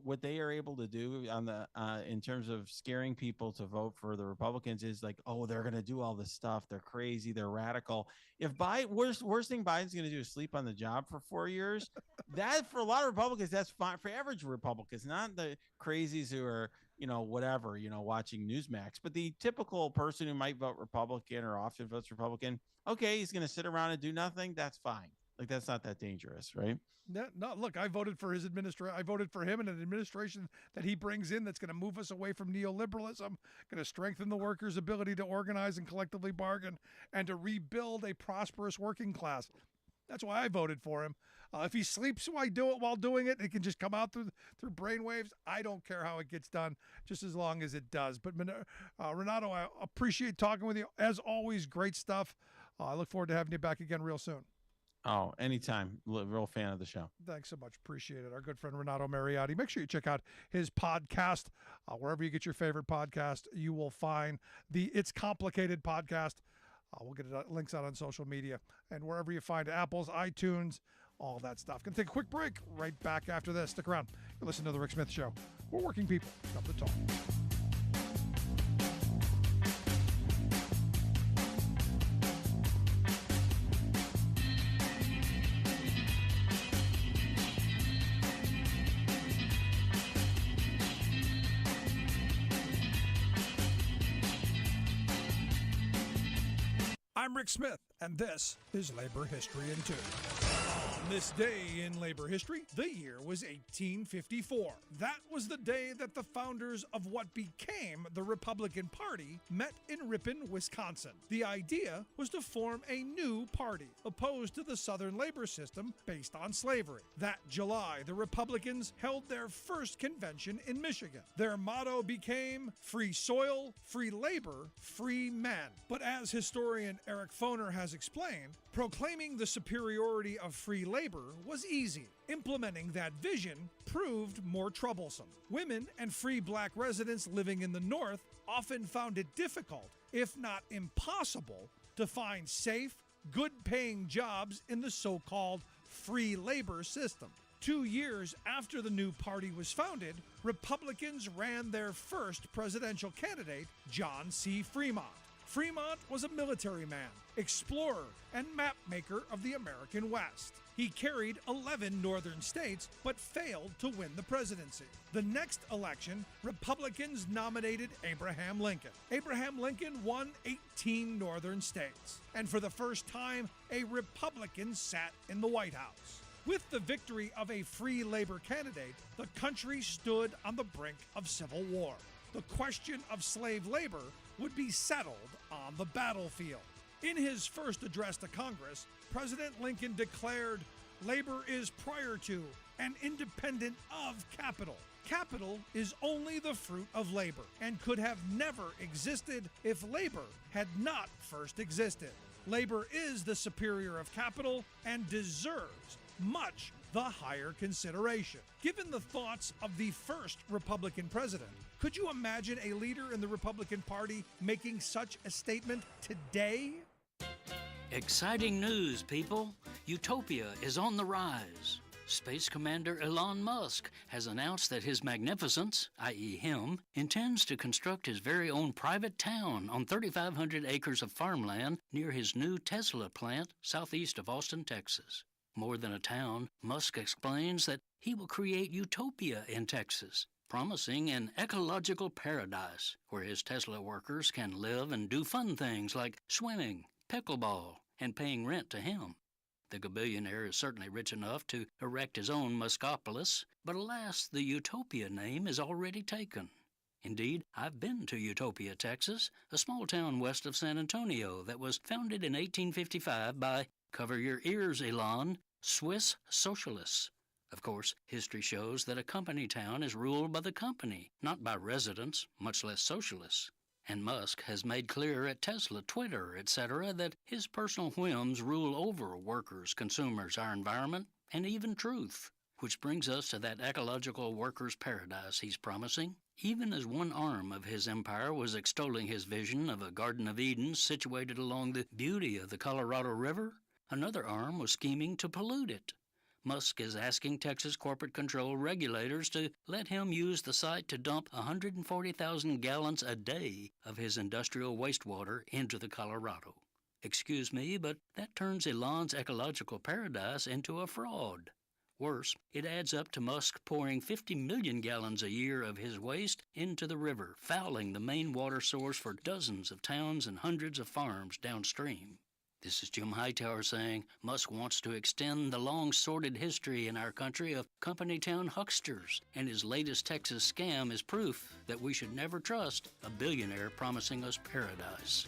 what they are able to do on the in terms of scaring people to vote for the Republicans is like, oh, they're going to do all this stuff. They're crazy. They're radical. If worst thing Biden's going to do is sleep on the job for 4 years, that for a lot of Republicans, that's fine. For average Republicans, not the crazies who are, whatever, watching Newsmax, but the typical person who might vote Republican or often votes Republican. Okay, he's going to sit around and do nothing. That's fine. Like, that's not that dangerous, right? No, look, I voted for his administration. I voted for him in an administration that he brings in that's going to move us away from neoliberalism, going to strengthen the workers' ability to organize and collectively bargain, and to rebuild a prosperous working class. That's why I voted for him. If he sleeps while doing it, it can just come out through brainwaves. I don't care how it gets done, just as long as it does. But Renato, I appreciate talking with you. As always, great stuff. I look forward to having you back again real soon. Oh, anytime. Real fan of the show. Thanks so much. Appreciate it. Our good friend Renato Mariotti. Make sure you check out his podcast. Wherever you get your favorite podcast, you will find the It's Complicated podcast. We'll get links out on social media and wherever you find Apple's, iTunes, all that stuff. Going to take a quick break. Right back after this. Stick around. You listen to The Rick Smith Show. We're working people. Come to talk. I'm Rick Smith, and this is Labor History in 2. On this day in labor history, the year was 1854. That was the day that the founders of what became the Republican Party met in Ripon, Wisconsin. The idea was to form a new party, opposed to the Southern labor system based on slavery. That July, the Republicans held their first convention in Michigan. Their motto became free soil, free labor, free men. But as historian Eric Foner has explained, proclaiming the superiority of free labor was easy. Implementing that vision proved more troublesome. Women and free black residents living in the North often found it difficult, if not impossible, to find safe, good-paying jobs in the so-called free labor system. 2 years after the new party was founded, Republicans ran their first presidential candidate, John C. Fremont. Fremont was a military man, explorer, and mapmaker of the American West. He carried 11 northern states, but failed to win the presidency. The next election, Republicans nominated Abraham Lincoln. Abraham Lincoln won 18 northern states, and for the first time, a Republican sat in the White House. With the victory of a free labor candidate, the country stood on the brink of civil war. The question of slave labor would be settled on the battlefield. In his first address to Congress, President Lincoln declared, "Labor is prior to and independent of capital. Capital is only the fruit of labor and could have never existed if labor had not first existed. Labor is the superior of capital and deserves much the higher consideration." Given the thoughts of the first Republican president, could you imagine a leader in the Republican Party making such a statement today? Exciting news, people. Utopia is on the rise. Space Commander Elon Musk has announced that His Magnificence, i.e. him, intends to construct his very own private town on 3,500 acres of farmland near his new Tesla plant southeast of Austin, Texas. More than a town, Musk explains that he will create utopia in Texas, promising an ecological paradise where his Tesla workers can live and do fun things like swimming, pickleball, and paying rent to him. The gabillionaire is certainly rich enough to erect his own Muskopolis, but alas, the Utopia name is already taken. Indeed, I've been to Utopia, Texas, a small town west of San Antonio that was founded in 1855 by, cover your ears, Elon, Swiss socialists. Of course, history shows that a company town is ruled by the company, not by residents, much less socialists. And Musk has made clear at Tesla, Twitter, etc., that his personal whims rule over workers, consumers, our environment, and even truth. Which brings us to that ecological workers' paradise he's promising. Even as one arm of his empire was extolling his vision of a Garden of Eden situated along the beauty of the Colorado River, another arm was scheming to pollute it. Musk is asking Texas corporate control regulators to let him use the site to dump 140,000 gallons a day of his industrial wastewater into the Colorado. Excuse me, but that turns Elon's ecological paradise into a fraud. Worse, it adds up to Musk pouring 50 million gallons a year of his waste into the river, fouling the main water source for dozens of towns and hundreds of farms downstream. This is Jim Hightower saying Musk wants to extend the long sordid history in our country of company town hucksters, and his latest Texas scam is proof that we should never trust a billionaire promising us paradise.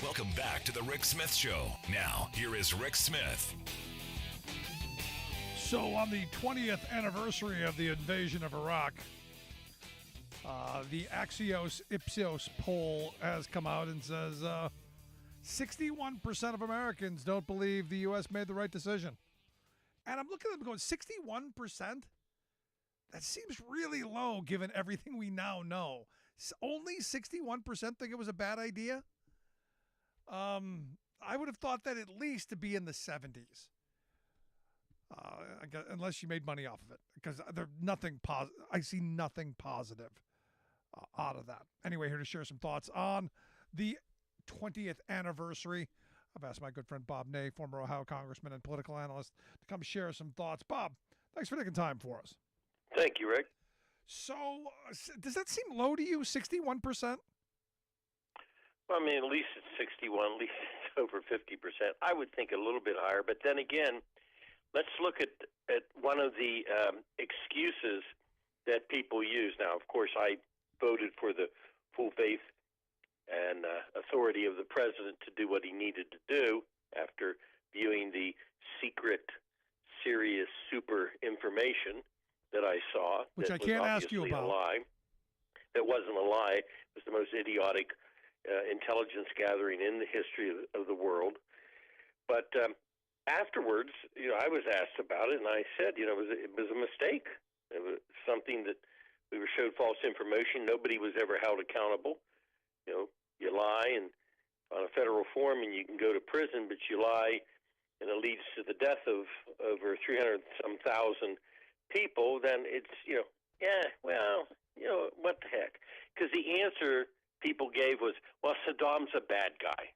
Welcome back to the Rick Smith Show. Now, here is Rick Smith. So on the 20th anniversary of the invasion of Iraq, the Axios Ipsos poll has come out and says 61% of Americans don't believe the U.S. made the right decision. And I'm looking at them going, 61%? That seems really low given everything we now know. Only 61% think it was a bad idea? I would have thought that at least to be in the 70s. Unless you made money off of it, because there's nothing positive. I see nothing positive out of that. Anyway, here to share some thoughts on the 20th anniversary. I've asked my good friend Bob Ney, former Ohio congressman and political analyst, to come share some thoughts. Bob, thanks for taking time for us. Thank you, Rick. So, does that seem low to you? 61%? Well, I mean, at least it's 61. At least it's over 50%. I would think a little bit higher. But then again, let's look at one of the excuses that people use. Now, of course, I voted for the full faith and authority of the president to do what he needed to do after viewing the secret, serious, super information that I saw. Which I can't ask you about. A lie. It wasn't a lie. It was the most idiotic intelligence gathering in the history of the world. But afterwards, I was asked about it, and I said, it was a mistake. It was something that we were showed false information. Nobody was ever held accountable. You lie and on a federal form, and you can go to prison, but you lie, and it leads to the death of over 300,000 people. Then it's what the heck? Because the answer people gave was, well, Saddam's a bad guy.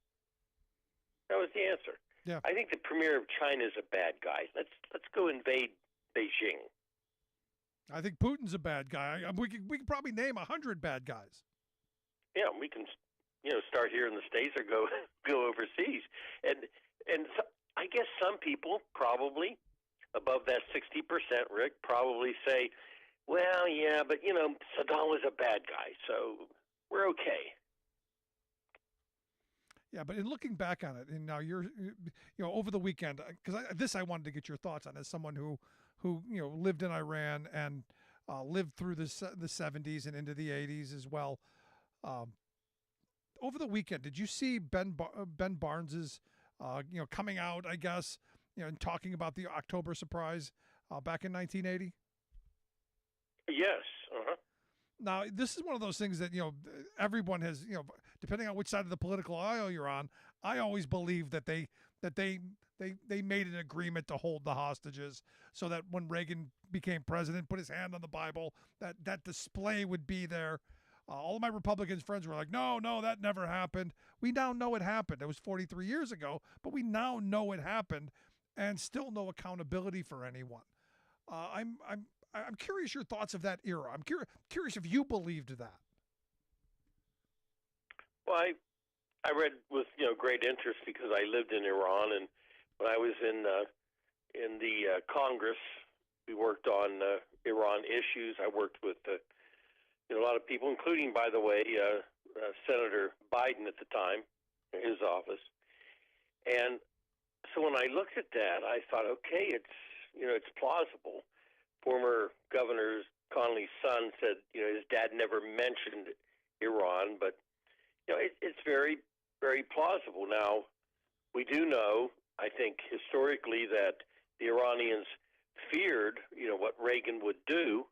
That was the answer. Yeah. I think the premier of China is a bad guy. Let's go invade Beijing. I think Putin's a bad guy. We could probably name 100 bad guys. Yeah, we can, start here in the States or go overseas. And so, I guess some people probably above that 60%, Rick, probably say, well, yeah, but Saddam was a bad guy, so we're okay. Yeah, but in looking back on it, and now you're, over the weekend, because I wanted to get your thoughts on as someone who lived in Iran and lived through the 70s and into the 80s as well. Over the weekend, did you see Ben Barnes's, coming out, I guess, and talking about the October surprise back in 1980? Yes. Uh-huh. Now, this is one of those things that, everyone has, depending on which side of the political aisle you're on, I always believe that they made an agreement to hold the hostages so that when Reagan became president, put his hand on the Bible, that display would be there. All of my Republican friends were like, no, that never happened. We now know it happened. It was 43 years ago, but we now know it happened and still no accountability for anyone. I'm curious your thoughts of that era. I'm curious if you believed that. Well, I read with great interest because I lived in Iran, and when I was in the Congress, we worked on Iran issues. I worked with a lot of people, including, by the way, Senator Biden at the time, in his office. And so when I looked at that, I thought, okay, it's plausible. Former Governor Connolly's son said, his dad never mentioned Iran, but it's very, very plausible. Now, we do know, I think, historically that the Iranians feared, what Reagan would do,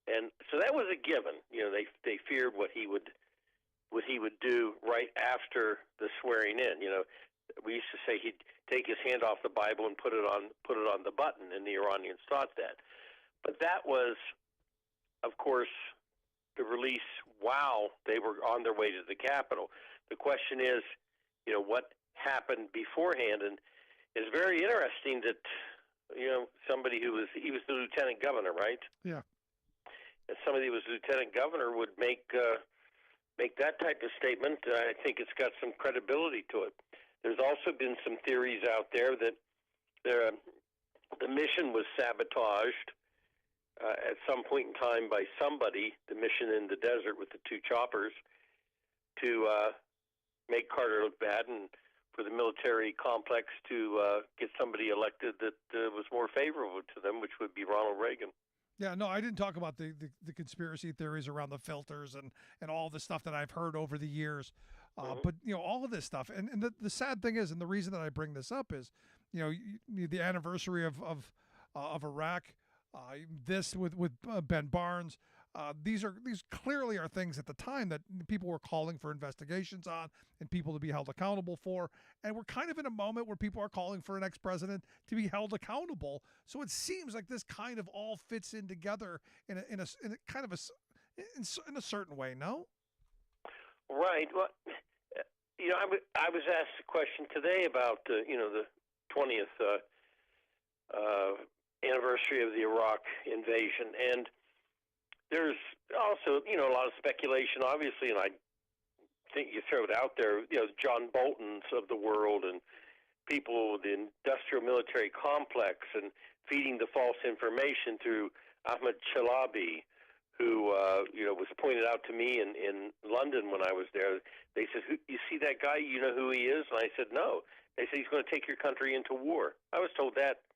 and so that was a given. They feared what he would do right after the swearing in. We used to say he'd take his hand off the Bible and put it on the button, and the Iranians thought that. But that was, of course, the release while they were on their way to the Capitol. The question is, what happened beforehand? And it's very interesting that, somebody he was the lieutenant governor, right? Yeah. And somebody who was lieutenant governor would make that type of statement. I think it's got some credibility to it. There's also been some theories out there that the mission was sabotaged at some point in time by somebody, the mission in the desert with the two choppers, to make Carter look bad and for the military complex to get somebody elected that was more favorable to them, which would be Ronald Reagan. Yeah, no, I didn't talk about the conspiracy theories around the filters and all the stuff that I've heard over the years. But, all of this stuff. And the sad thing is, and the reason that I bring this up is, the anniversary of Iraq, this with Ben Barnes, these clearly are things at the time that people were calling for investigations on and people to be held accountable for. And we're kind of in a moment where people are calling for an ex-president to be held accountable. So it seems like this kind of all fits in together in a certain way. No? Right. Well, I was asked a question today about the 20th anniversary of the Iraq invasion, and there's also, a lot of speculation, obviously, and I think you throw it out there, John Bolton's of the world and people, the industrial military complex, and feeding the false information through Ahmed Chalabi, who, was pointed out to me in London when I was there. They said, you see that guy? You know who he is? And I said, no. They said, he's going to take your country into war. I was told that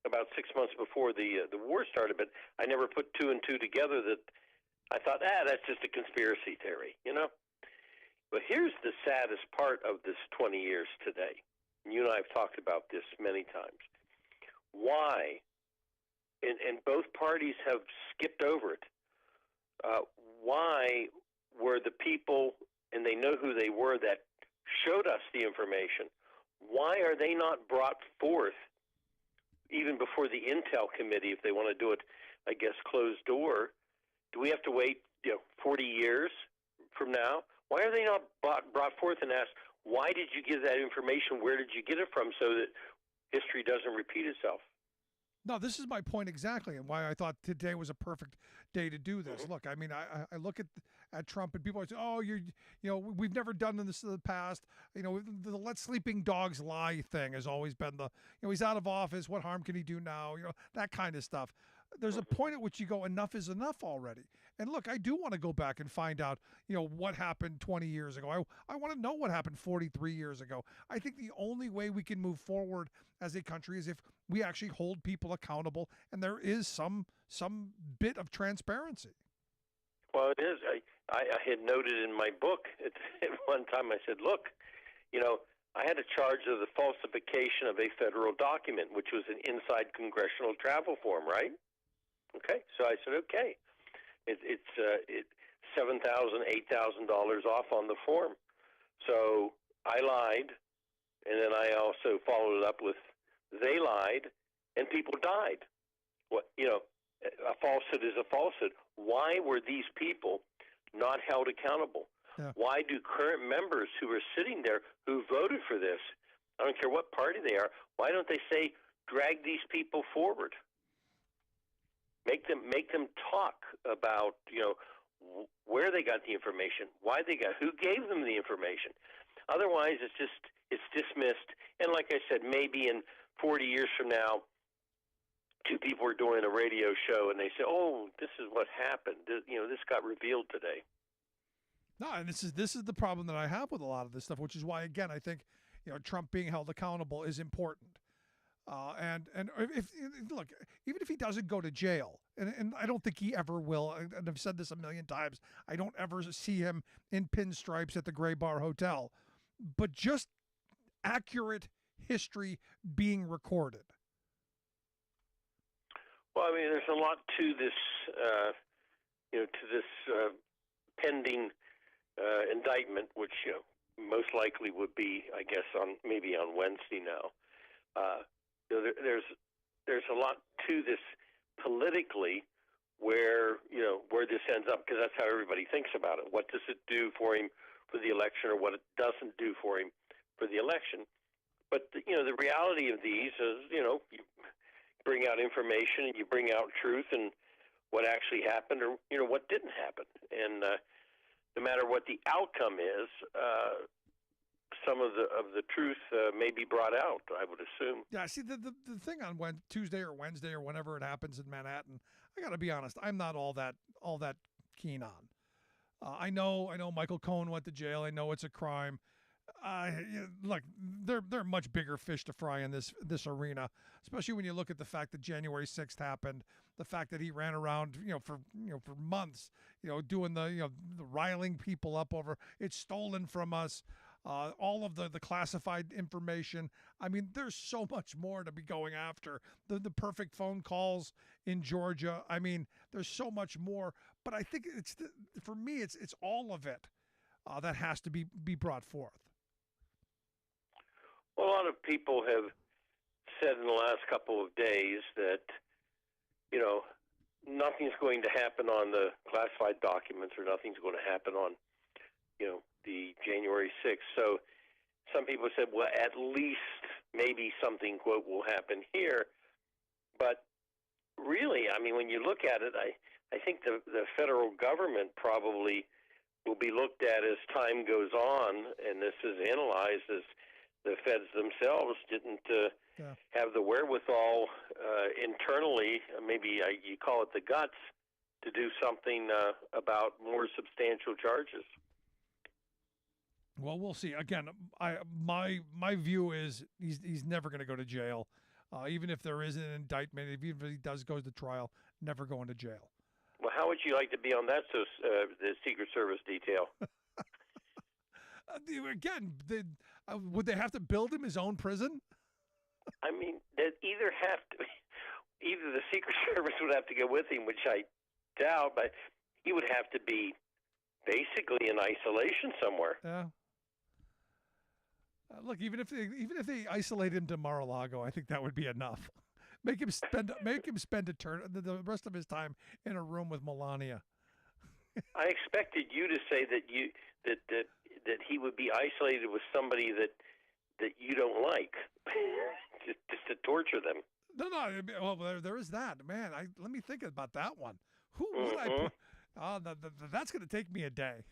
about 6 months before the war started, but I never put two and two together. That I thought, that's just a conspiracy theory, But here's the saddest part of this 20 years today. And you and I have talked about this many times. Why, and both parties have skipped over it, why were the people, and they know who they were, that showed us the information, why are they not brought forth even before the Intel Committee, if they want to do it, I guess, closed door? Do we have to wait 40 years from now? Why are they not brought forth and asked, why did you give that information? Where did you get it from, so that history doesn't repeat itself? No, this is my point exactly, and why I thought today was a perfect day to do this. Look, I mean, I look at Trump, and people say, "Oh, we've never done this in the past." The "let sleeping dogs lie" thing has always been the, he's out of office. What harm can he do now? That kind of stuff. There's a point at which you go, enough is enough already. And look, I do want to go back and find out, what happened 20 years ago. I want to know what happened 43 years ago. I think the only way we can move forward as a country is if we actually hold people accountable and there is some bit of transparency. Well, it is. I had noted in my book at one time, I said, look, I had a charge of the falsification of a federal document, which was an inside congressional travel form, right? Okay, so I said, okay, it's $7,000, $8,000 off on the form. So I lied, and then I also followed it up with they lied, and people died. A falsehood is a falsehood. Why were these people not held accountable? Yeah. Why do current members who are sitting there who voted for this, I don't care what party they are, why don't they say, drag these people forward? Make them talk about, where they got the information, why they got, who gave them the information. Otherwise, it's dismissed. And like I said, maybe in 40 years from now, two people are doing a radio show and they say, "Oh, this is what happened. This got revealed today." No, and this is the problem that I have with a lot of this stuff, which is why, again, I think Trump being held accountable is important. And if look, even if he doesn't go to jail, and I don't think he ever will, and I've said this a million times, I don't ever see him in pinstripes at the Gray Bar Hotel, but just accurate history being recorded. Well, I mean, there's a lot to this, pending indictment, which most likely would be, I guess, maybe on Wednesday now. There's a lot to this politically, where this ends up, because that's how everybody thinks about it. What does it do for him for the election, or what it doesn't do for him for the election? But the reality of these is, you bring out information and you bring out truth and what actually happened, or what didn't happen. And no matter what the outcome is, some of the truth may be brought out, I would assume. Yeah, see, the thing on Tuesday or Wednesday or whenever it happens in Manhattan, I got to be honest, I'm not all that keen on. I know Michael Cohen went to jail. I know it's a crime. Look, there are much bigger fish to fry in this arena, especially when you look at the fact that January 6th happened, the fact that he ran around, for months, doing the riling people up over it's stolen from us, all of the classified information. I mean, there's so much more to be going after. The perfect phone calls in Georgia. I mean, there's so much more, but I think for me, it's all of it that has to be brought forth. Well, a lot of people have said in the last couple of days that, nothing's going to happen on the classified documents, or nothing's going to happen on, the January 6th. So some people said, well, at least maybe something, quote, will happen here. But really, I mean, when you look at it, I think the federal government probably will be looked at as time goes on, and this is analyzed as the feds themselves didn't have the wherewithal internally, maybe you call it the guts, to do something about more substantial charges. Well, we'll see. Again, my view is he's never going to go to jail, even if there is an indictment. Even if he does go to trial, never going to jail. Well, how would you like to be on that? The Secret Service detail. Again, would they have to build him his own prison? I mean, either the Secret Service would have to go with him, which I doubt, but he would have to be basically in isolation somewhere. Yeah. Look, even if they isolate him to Mar-a-Lago, I think that would be enough. Make him spend the rest of his time in a room with Melania. I expected you to say that he would be isolated with somebody that you don't like, just to torture them. No. Well, there is that, man. Let me think about that one. Who would I put? That's going to take me a day.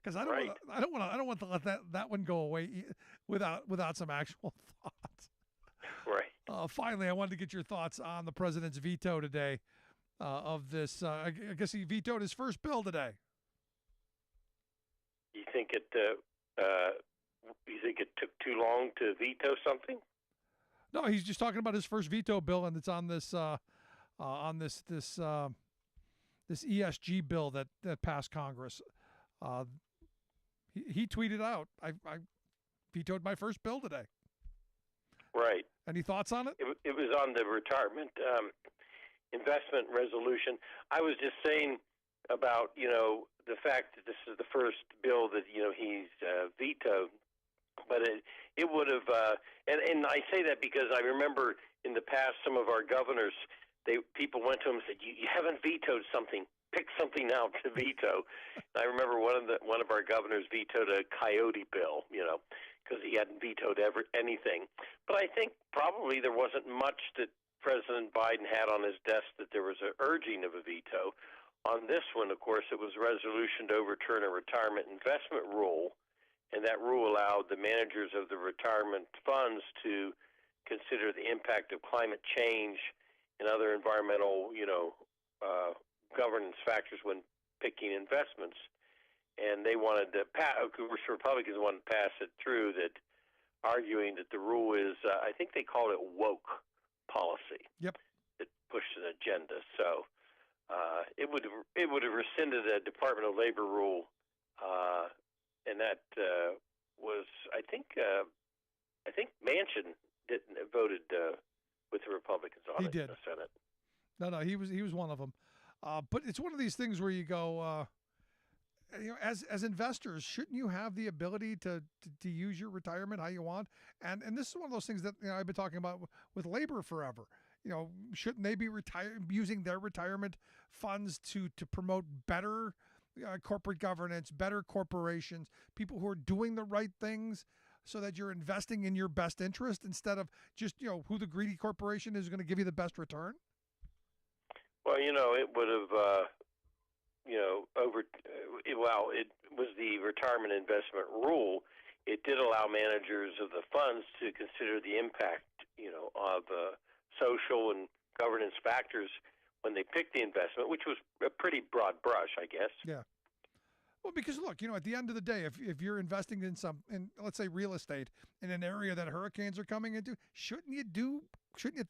Because I don't want to let that one go away without some actual thoughts. Right. Finally, I wanted to get your thoughts on the president's veto today of this. I guess he vetoed his first bill today. You think it took too long to veto something? No, he's just talking about his first veto bill, and it's on this this ESG bill that passed Congress. He tweeted out, I vetoed my first bill today. Right. Any thoughts on it? It was on the retirement investment resolution. I was just saying about, the fact that this is the first bill that, he's vetoed. But it would have, and I say that because I remember in the past some of our governors, people went to him and said, you haven't vetoed something. Pick something out to veto. And I remember one of our governors vetoed a coyote bill, because he hadn't vetoed anything. But I think probably there wasn't much that President Biden had on his desk that there was an urging of a veto. On this one, of course, it was a resolution to overturn a retirement investment rule, and that rule allowed the managers of the retirement funds to consider the impact of climate change and other environmental, governance factors when picking investments. And they wanted to of course, Republicans wanted to pass it through, that arguing that the rule is, I think they called it woke policy. Yep. That pushed an agenda. So it would have rescinded a Department of Labor rule, and that was, I think Manchin voted with the Republicans on he it did. in the Senate. No, he was one of them. But it's one of these things where you go, as investors, shouldn't you have the ability to use your retirement how you want? And this is one of those things that I've been talking about with labor forever. Shouldn't they be using their retirement funds to promote better corporate governance, better corporations, people who are doing the right things, so that you're investing in your best interest instead of just who the greedy corporation is going to give you the best return? Well, it would have, it was the retirement investment rule. It did allow managers of the funds to consider the impact, of social and governance factors when they picked the investment, which was a pretty broad brush, I guess. Yeah. Well, because look, at the end of the day, if you're investing in let's say real estate in an area that hurricanes are coming into, shouldn't you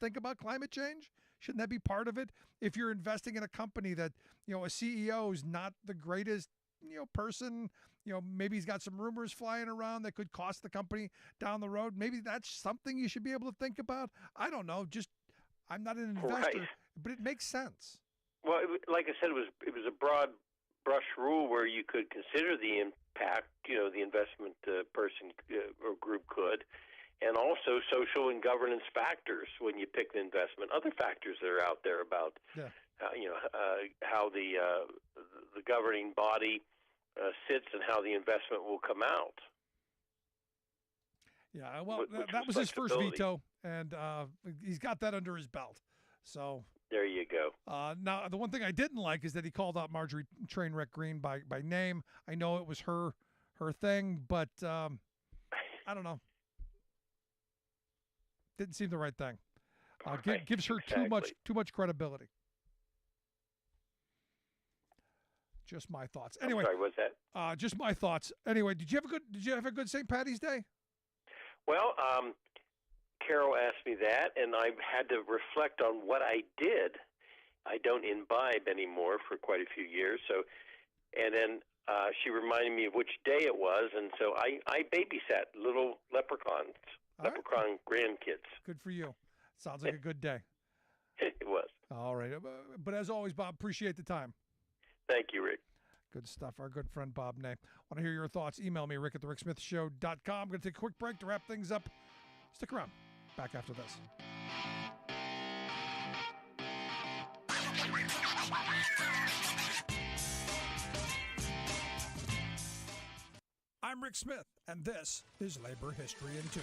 think about climate change? Shouldn't that be part of it? If you're investing in a company that, a CEO is not the greatest, person, maybe he's got some rumors flying around that could cost the company down the road. Maybe that's something you should be able to think about. I don't know. I'm not an investor, right. But it makes sense. Well, like I said, it was a broad brush rule where you could consider the impact, the investment person or group could, and also social and governance factors when you pick an investment. Other factors that are out there about, how the governing body sits and how the investment will come out. Yeah, well, that was his first veto, and he's got that under his belt. So There you go. Now, the one thing I didn't like is that he called out Marjorie Trainwreck Green by name. I know it was her thing, but I don't know. Didn't seem the right thing. Gives her too much credibility. Just my thoughts. Anyway, I'm sorry, what's that? Just my thoughts. Anyway, did you have a good St. Patty's Day? Well, Carol asked me that, and I had to reflect on what I did. I don't imbibe anymore for quite a few years, and then she reminded me of which day it was, and so I babysat little leprechaun grandkids. Good for you. Sounds like a good day. It was. All right. But as always, Bob, appreciate the time. Thank you, Rick. Good stuff. Our good friend Bob Ney. Want to hear your thoughts? Email me, rick@thericksmithshow.com. I'm going to take a quick break to wrap things up. Stick around. Back after this. I'm Rick Smith, and this is Labor History in 2.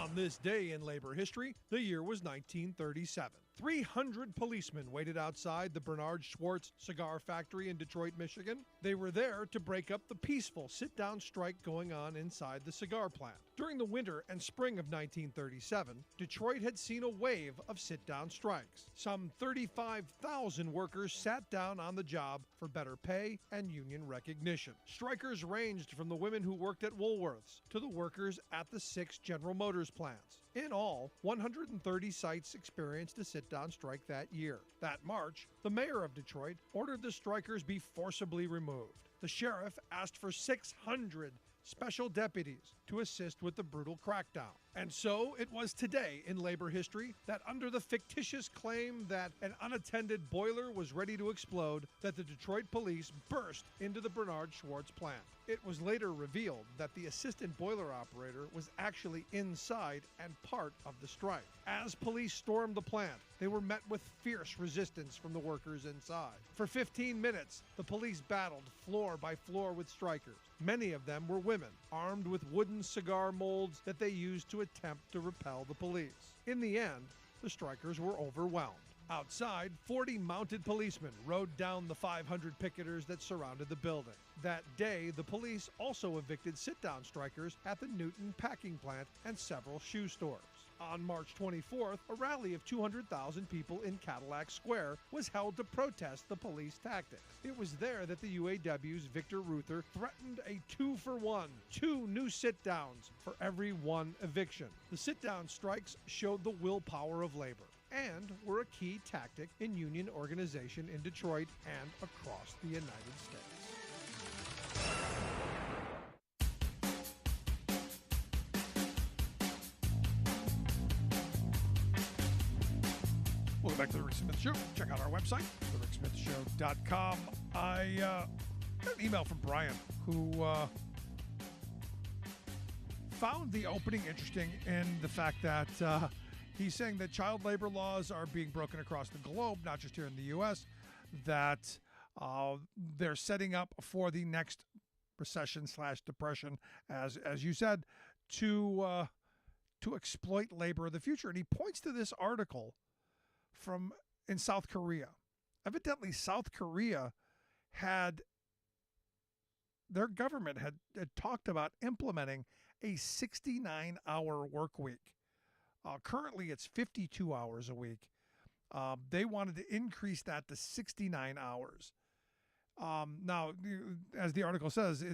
On this day in labor history, the year was 1937. 300 policemen waited outside the Bernard Schwartz cigar factory in Detroit, Michigan. They were there to break up the peaceful sit-down strike going on inside the cigar plant. During the winter and spring of 1937, Detroit had seen a wave of sit-down strikes. Some 35,000 workers sat down on the job for better pay and union recognition. Strikers ranged from the women who worked at Woolworths to the workers at the 6 General Motors plants. In all, 130 sites experienced a sit-down strike that year. That March, the mayor of Detroit ordered the strikers be forcibly removed. The sheriff asked for 600 special deputies to assist with the brutal crackdown. And so it was today in labor history that under the fictitious claim that an unattended boiler was ready to explode, that the Detroit police burst into the Bernard Schwartz plant. It was later revealed that the assistant boiler operator was actually inside and part of the strike. As police stormed the plant, they were met with fierce resistance from the workers inside. For 15 minutes, the police battled floor by floor with strikers. Many of them were women, armed with wooden cigar molds that they used to attempt to repel the police. In the end, the strikers were overwhelmed. Outside, 40 mounted policemen rode down the 500 picketers that surrounded the building. That day, the police also evicted sit-down strikers at the Newton packing plant and several shoe stores. On March 24th, a rally of 200,000 people in Cadillac Square was held to protest the police tactics. It was there that the UAW's Victor Reuther threatened a 2-for-1, 2 new sit-downs for every 1 eviction. The sit-down strikes showed the willpower of labor and were a key tactic in union organization in Detroit and across the United States. Welcome back to The Rick Smith Show. Check out our website, thericksmithshow.com. I got an email from Brian who found the opening interesting in the fact that he's saying that child labor laws are being broken across the globe, not just here in the U.S., that they're setting up for the next recession/depression, as you said, to exploit labor of the future. And he points to this article from in South Korea. Evidently, South Korea their government had talked about implementing a 69-hour work week. Currently, it's 52 hours a week. They wanted to increase that to 69 hours. Now, as the article says,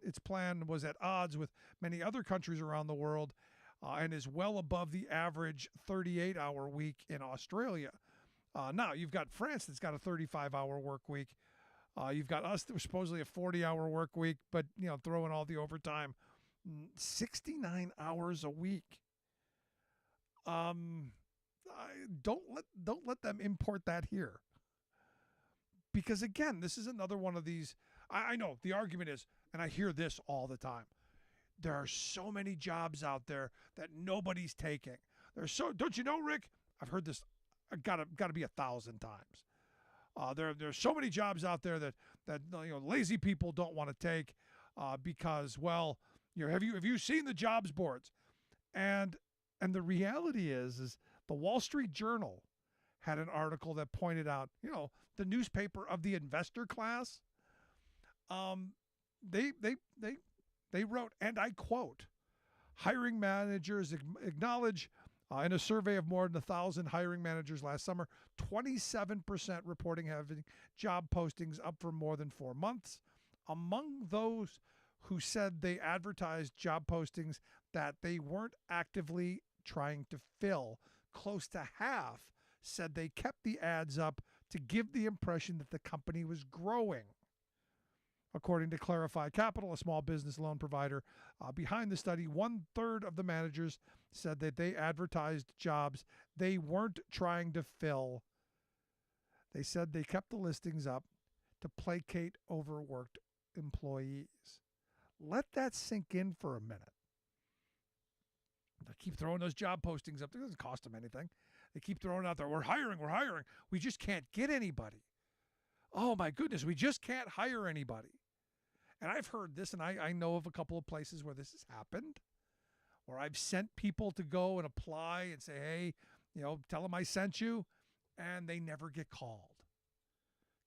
its plan was at odds with many other countries around the world and is well above the average 38-hour week in Australia. Now, you've got France that's got a 35-hour work week. You've got us that was supposedly a 40-hour work week, but throw in all the overtime. 69 hours a week. Don't let them import that here. Because again, this is another one of these. I know the argument is, and I hear this all the time. There are so many jobs out there that nobody's taking. Don't you know, Rick? I've heard this. Got to be 1,000 times. There's so many jobs out there that lazy people don't want to take because have you seen the jobs boards? And the reality is the Wall Street Journal had an article that pointed out, the newspaper of the investor class. They wrote, and I quote, hiring managers acknowledge in a survey of more than 1,000 hiring managers last summer, 27% reporting having job postings up for more than 4 months. Among those who said they advertised job postings that they weren't actively trying to fill, close to half said they kept the ads up to give the impression that the company was growing. According to Clarify Capital, a small business loan provider behind the study, 1/3 of the managers said that they advertised jobs they weren't trying to fill. They said they kept the listings up to placate overworked employees. Let that sink in for a minute. They keep throwing those job postings up. It doesn't cost them anything. They keep throwing out there, we're hiring. We just can't get anybody. Oh my goodness, we just can't hire anybody. And I've heard this, and I know of a couple of places where this has happened, where I've sent people to go and apply and say, hey, tell them I sent you, and they never get called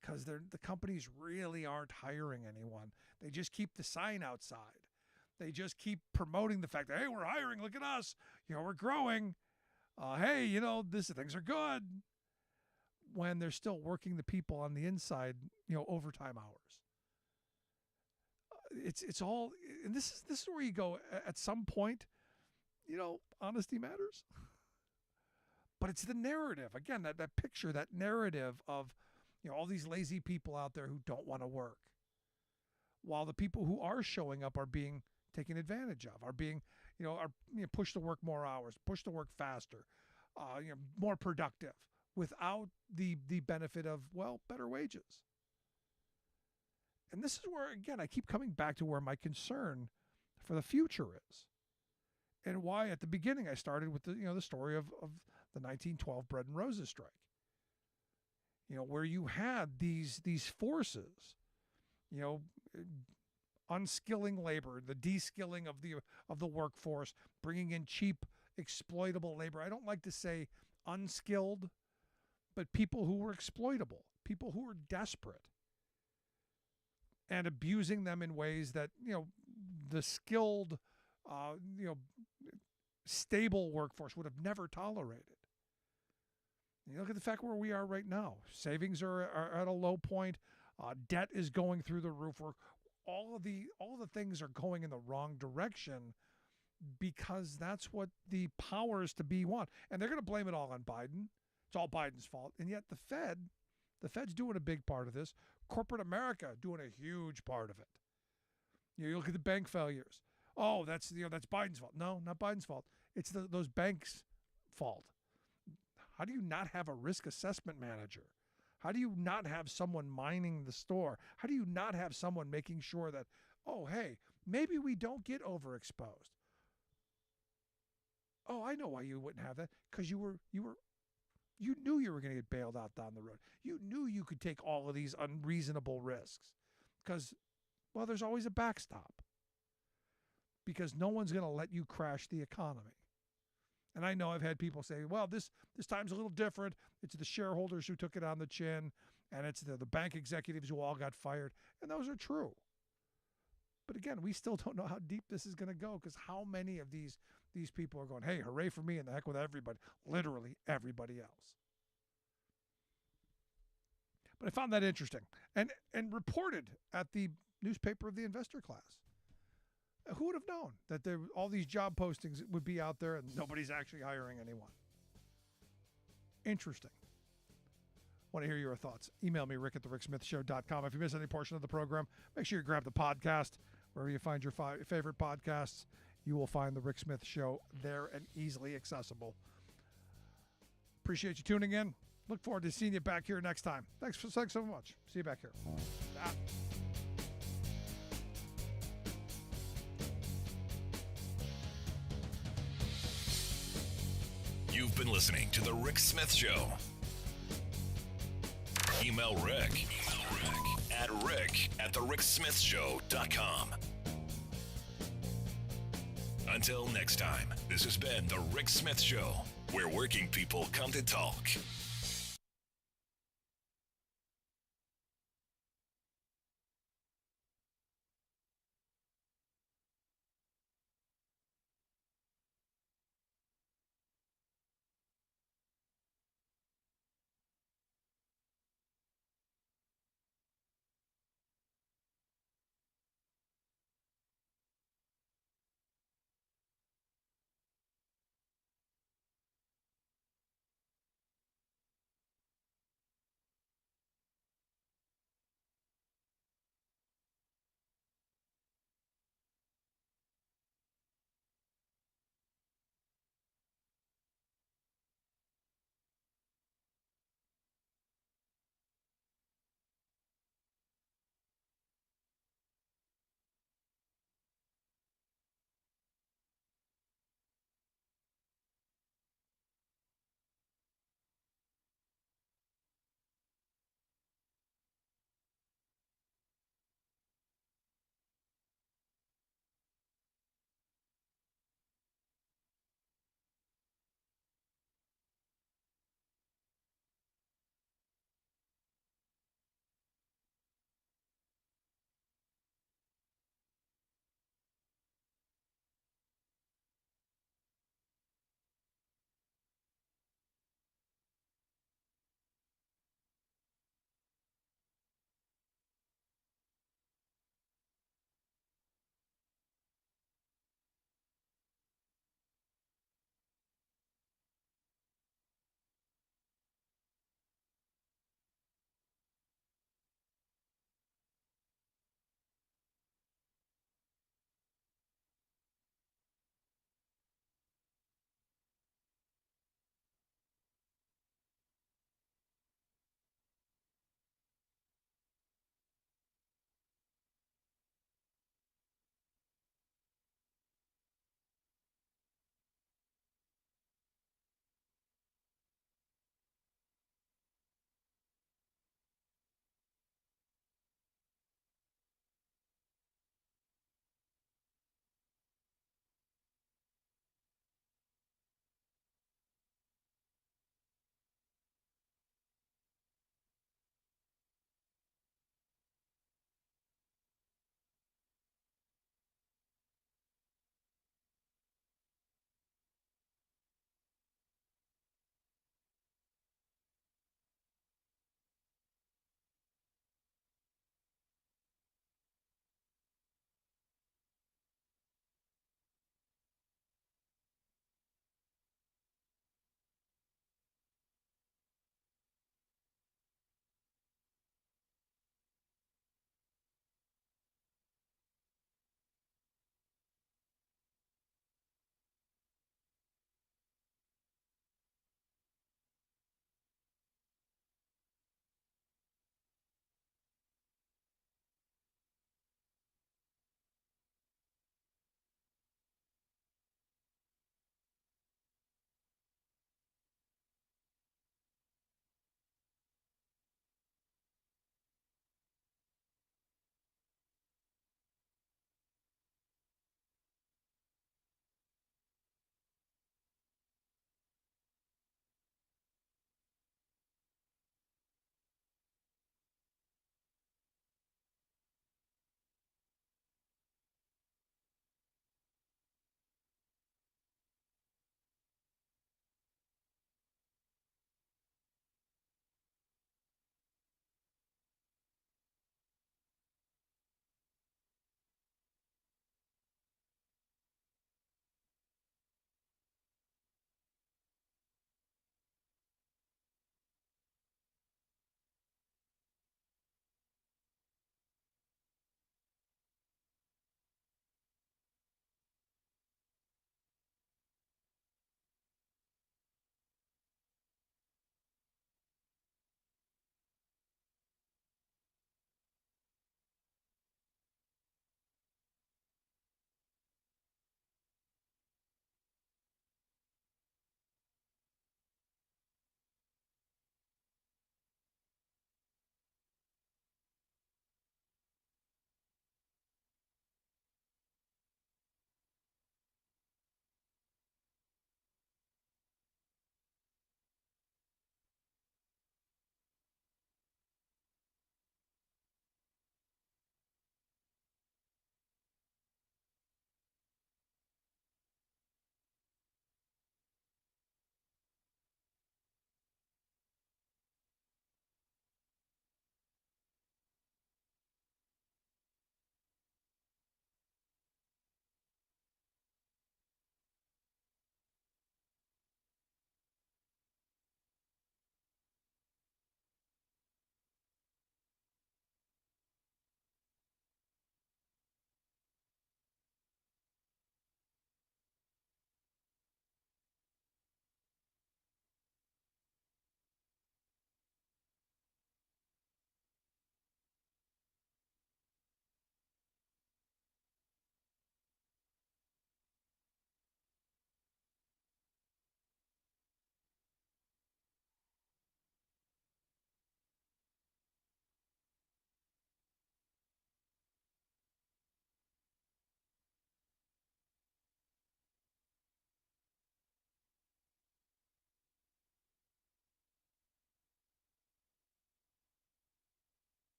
because the companies really aren't hiring anyone. They just keep the sign outside. They just keep promoting the fact that, hey, we're hiring, look at us, we're growing. Hey, things are good, when they're still working the people on the inside, overtime hours. It's all, and this is where you go at some point, honesty matters. But it's the narrative. Again, that picture, that narrative of, all these lazy people out there who don't want to work, while the people who are showing up are being taken advantage of, are being, are pushed to work more hours, pushed to work faster, more productive, without the benefit of, better wages. And this is where, again, I keep coming back to where my concern for the future is, and why at the beginning I started with the story of the 1912 Bread and Roses strike. Where you had these forces, unskilling labor, the de-skilling of the workforce, bringing in cheap, exploitable labor. I don't like to say unskilled, but people who were exploitable, people who were desperate, and abusing them in ways that, the skilled, stable workforce would have never tolerated. You look at the fact where we are right now. Savings are at a low point. Debt is going through the roof. All of the things are going in the wrong direction because that's what the powers to be want. And they're going to blame it all on Biden. It's all Biden's fault. And yet the Fed's doing a big part of this. Corporate America doing a huge part of it. You look at the bank failures. Oh, that's Biden's fault. No, not Biden's fault. It's those banks' fault. How do you not have a risk assessment manager? How do you not have someone mining the store? How do you not have someone making sure that, oh, hey, maybe we don't get overexposed? Oh, I know why you wouldn't have that. Because you knew you were going to get bailed out down the road. You knew you could take all of these unreasonable risks. Because, there's always a backstop. Because no one's going to let you crash the economy. And I know I've had people say, well, this time's a little different. It's the shareholders who took it on the chin, and it's the bank executives who all got fired. And those are true. But again, we still don't know how deep this is going to go, because how many of these people are going, hey, hooray for me and the heck with everybody, literally everybody else. But I found that interesting and reported at the newspaper of the investor class. Who would have known that all these job postings would be out there and nobody's actually hiring anyone? Interesting. Want to hear your thoughts? Email me, rick@thericksmithshow.com. If you miss any portion of the program, make sure you grab the podcast. Wherever you find your favorite podcasts, you will find The Rick Smith Show there and easily accessible. Appreciate you tuning in. Look forward to seeing you back here next time. Thanks so much. See you back here. You've been listening to The Rick Smith Show. Email Rick at rick@thericksmithshow.com. Until next time, this has been The Rick Smith Show, where working people come to talk.